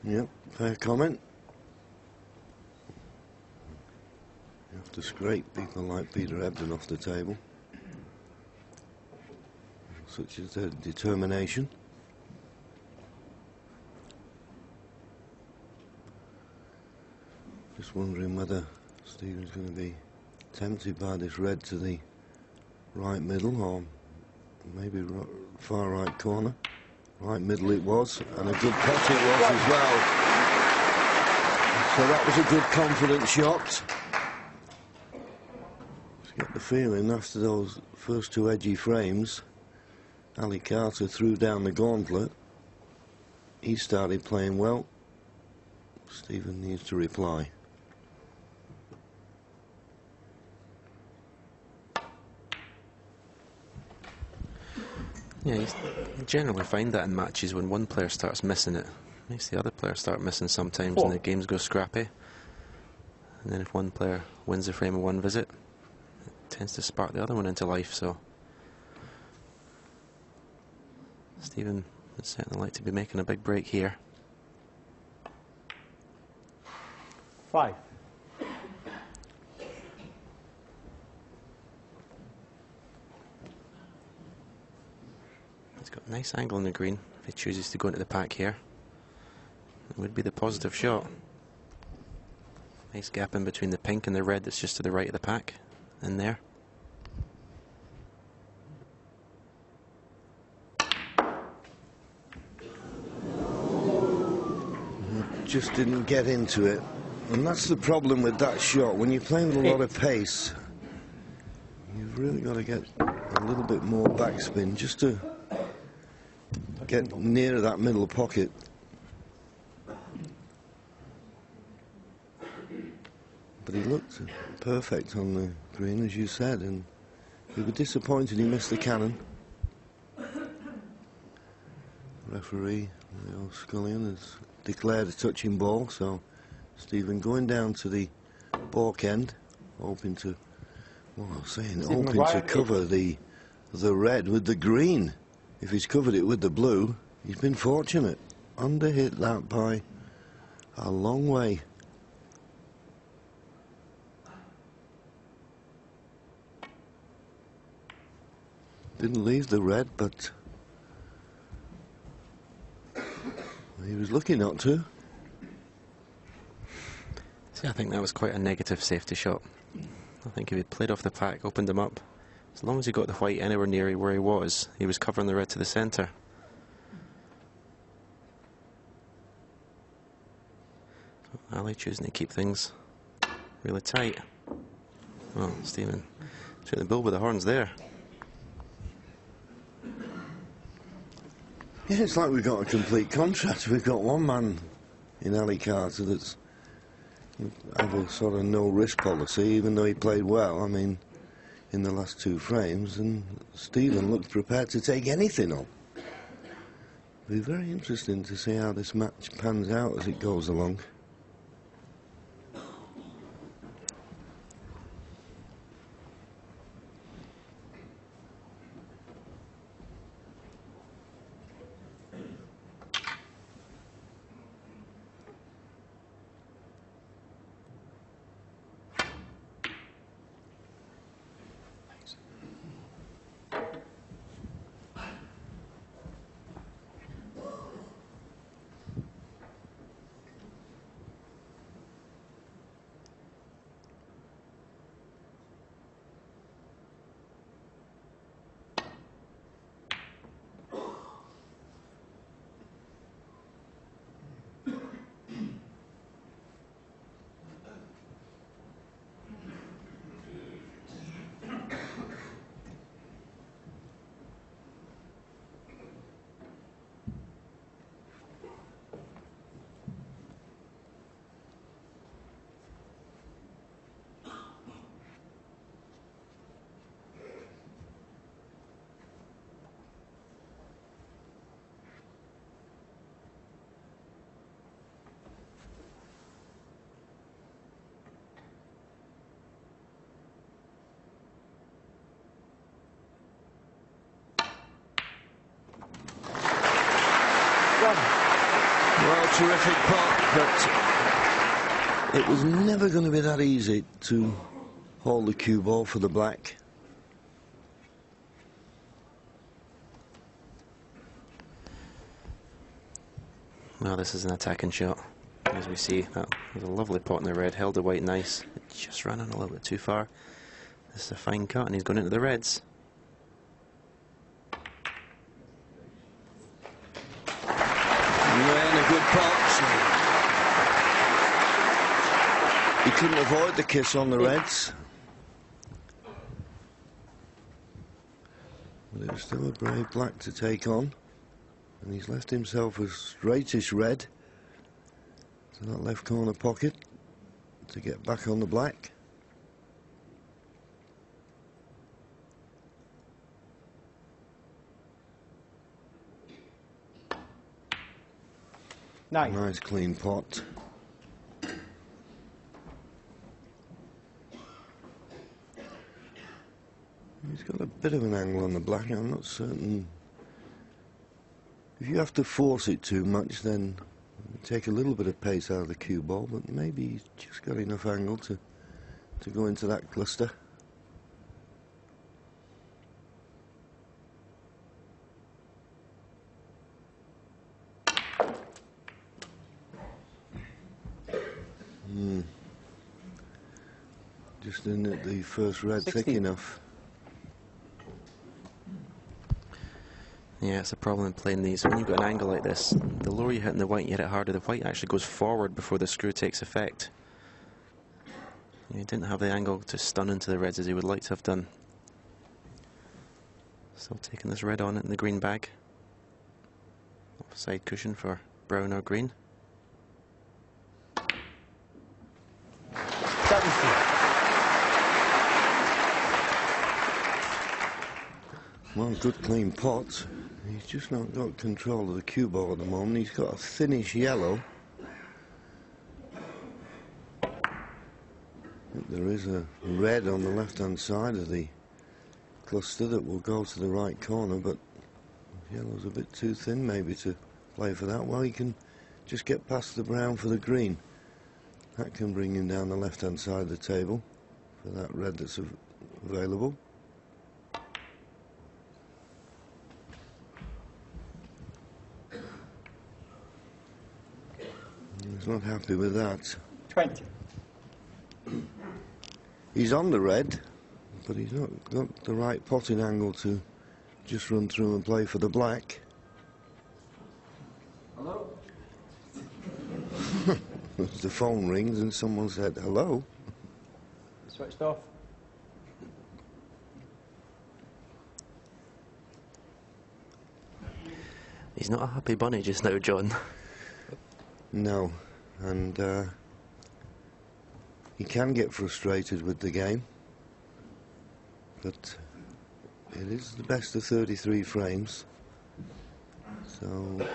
Yep, fair comment. You have to scrape people like Peter Ebdon off the table. Such as their determination. Just wondering whether Stephen's going to be tempted by this red to the right middle, or maybe far right corner. Right middle it was, and a good pot it was as well. So that was a good confident shot. Just get the feeling after those first two edgy frames, Ali Carter threw down the gauntlet. He started playing well. Stephen needs to reply. Yeah, you generally find that in matches when one player starts missing it. Makes the other player start missing sometimes, and the games go scrappy. And then if one player wins the frame in one visit, it tends to spark the other one into life. So Stephen would certainly like to be making a big break here. 5. He's got a nice angle in the green if he chooses to go into the pack here. It would be the positive shot. Nice gap in between the pink and the red that's just to the right of the pack. In there. Just didn't get into it. And that's the problem with that shot. When you're playing with a lot of pace, you've really got to get a little bit more backspin just to get nearer that middle pocket. But he looked perfect on the green, as you said, and we were disappointed he missed the cannon. Referee Leo Scullion has declared a touching ball, so Stephen going down to the balk end, hoping to, well, I was saying, Stephen hoping Maguire, to cover the red with the green. If he's covered it with the blue, he's been fortunate. Underhit that by a long way. Didn't leave the red, but he was lucky not to. See, I think that was quite a negative safety shot. I think if he'd played off the pack, opened him up, as long as he got the white anywhere near where he was covering the red to the centre. So Ali choosing to keep things really tight. Well, Stephen shooting the bull with the horns there. Yeah, it's like we've got a complete contrast. We've got one man in Ali Carter that's have a sort of no-risk policy, even though he played well, I mean, in the last two frames, and Stephen looked prepared to take anything on. It'll be very interesting to see how this match pans out as it goes along. terrific pot, but it was never going to be that easy to hold the cue ball for the black. Well, this is an attacking shot. As we see, that was a lovely pot in the red, held the white nice. It just ran on a little bit too far. This is a fine cut, and he's going into the reds. Yeah, and a good pot. He couldn't avoid the kiss on the reds. But it was still a brave black to take on. And he's left himself a straightish red to that left corner pocket to get back on the black. Nice clean pot. He's got a bit of an angle on the black. I'm not certain. If you have to force it too much, then take a little bit of pace out of the cue ball, but maybe he's just got enough angle to go into that cluster. Just in at the first red 60. thick enough. Yeah, it's a problem in playing these. When you've got an angle like this, the lower you hit in the white, you hit it harder. The white actually goes forward before the screw takes effect. He didn't have the angle to stun into the reds as he would like to have done. Still taking this red on it in the green bag. Offside cushion for brown or green. Well, good clean pot. He's just not got control of the cue ball at the moment. He's got a thinnish yellow. There is a red on the left-hand side of the cluster that will go to the right corner, but yellow's a bit too thin maybe to play for that. Well, he can just get past the brown for the green. That can bring him down the left-hand side of the table for that red that's available. He's not happy with that. 20. He's on the red, but he's not got the right potting angle to just run through and play for the black. Hello? The phone rings and someone said hello. Switched off. He's not a happy bunny just now, John. No, and he can get frustrated with the game, but it is the best of 33 frames, so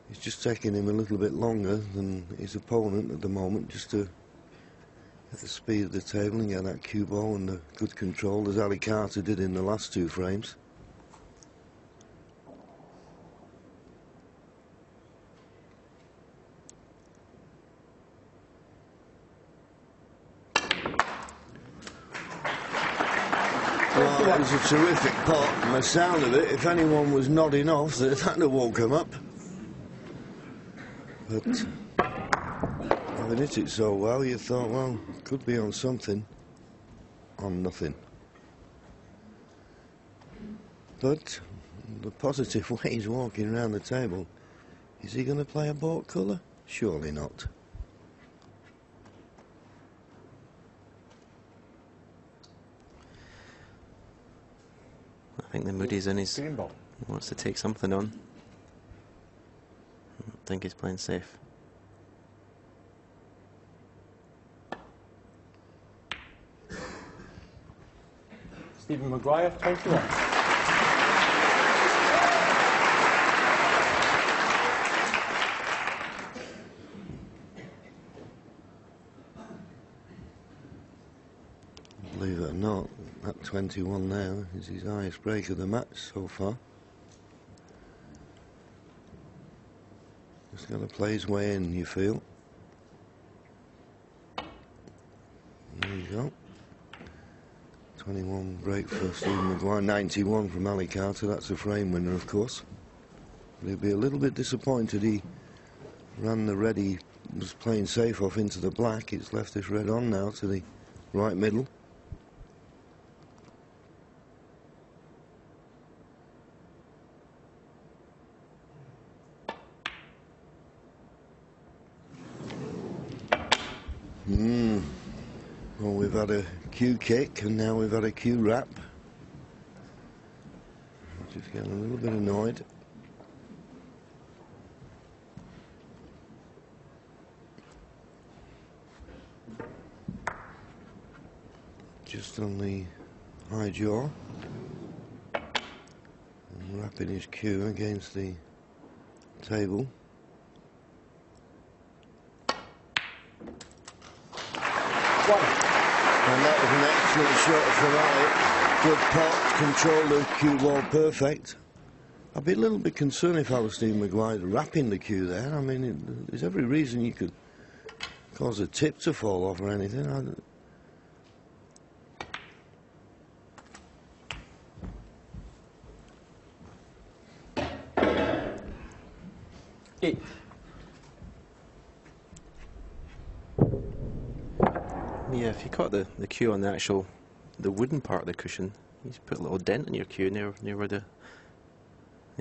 it's just taking him a little bit longer than his opponent at the moment just to get the speed of the table and get that cue ball and the good control as Ali Carter did in the last 2 frames. Well, it was a terrific pot, and the sound of it, if anyone was nodding off, that had woke him up. But having hit it so well, you thought, well, could be on something, on nothing. But the positive way he's walking around the table, is he going to play a bought colour? Surely not. I think the Moody's in his... He wants to take something on. I don't think he's playing safe. Stephen Maguire, 21. Believe it or not, that 21 now is his highest break of the match so far. Just got to play his way in, you feel. There you go. 21 break for Stephen Maguire, 91 from Ali Carter. That's a frame winner, of course. But he'll be a little bit disappointed. He ran the red, he was playing safe off into the black. It's left this red on now to the right middle. Well, we've had a cue kick and now we've had a cue wrap. Just getting a little bit annoyed. Just on the high jaw. And wrapping his cue against the table. And that was an excellent shot from Ali. Good pot, controlled the cue ball perfect. I'd be a little bit concerned if I was Steve Maguire wrapping the cue there. I mean, there's every reason you could cause a tip to fall off or anything. Eight. Yeah, if you caught the cue on the wooden part of the cushion, you just put a little dent in your cue near where the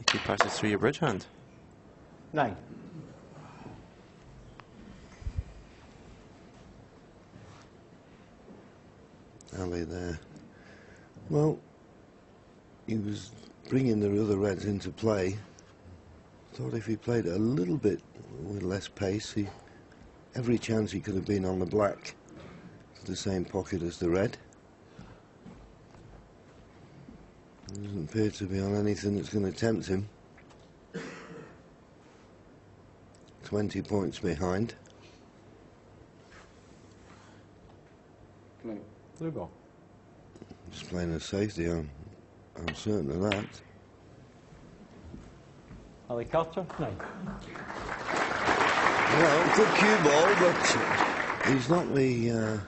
cue passes through your bridge hand. 9. Ali there. Well, he was bringing the other reds into play. Thought if he played a little bit with less pace, every chance he could have been on the black. The same pocket as the red. Doesn't appear to be on anything that's going to tempt him. 20 points behind. Blue ball. Just playing a safety, I'm certain of that. Ali Carter, 9. Well, good cue ball, but he's not the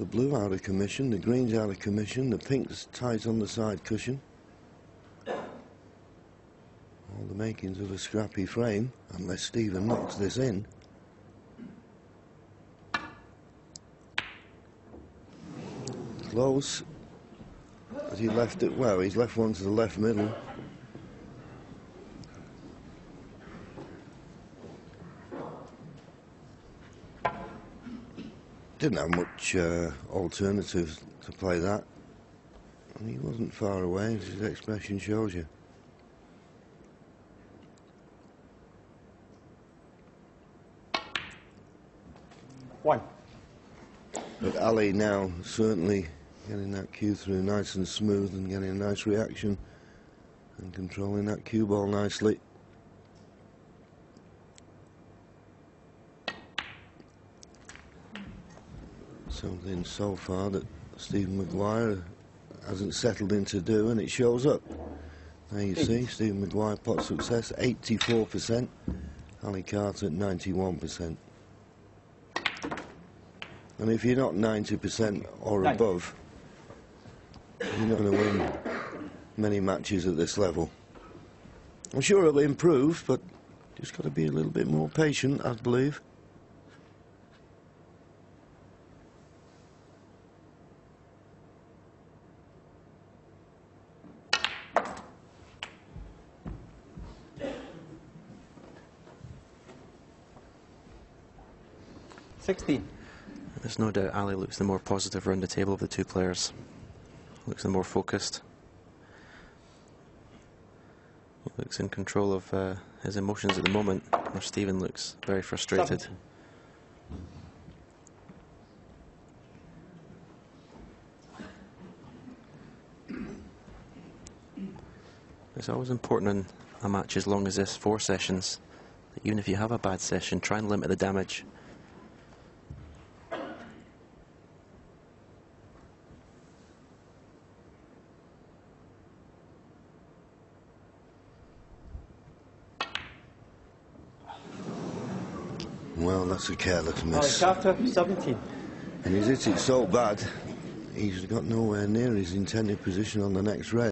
blue out of commission, the green's out of commission, the pink's tight on the side cushion. All the makings of a scrappy frame, unless Stephen knocks this in. Close. As he left it, well, he's left one to the left middle. Didn't have much alternative to play that. And he wasn't far away, as his expression shows you. One. But Ali now certainly getting that cue through nice and smooth and getting a nice reaction and controlling that cue ball nicely. Something so far that Stephen Maguire hasn't settled in to do, and it shows up. There you see, Stephen Maguire pot success, 84%, Ali Carter at 91%. And if you're not 90% or above, you're not going to win many matches at this level. I'm sure it'll improve, but just got to be a little bit more patient, I believe. There's no doubt Ali looks the more positive around the table of the two players. Looks the more focused. He looks in control of his emotions at the moment, where Stephen looks very frustrated. It's always important in a match as long as this, 4 sessions, that even if you have a bad session, try and limit the damage. Well, that's a careless Ali miss. Carter, 17. And he's hit it so bad, he's got nowhere near his intended position on the next rail.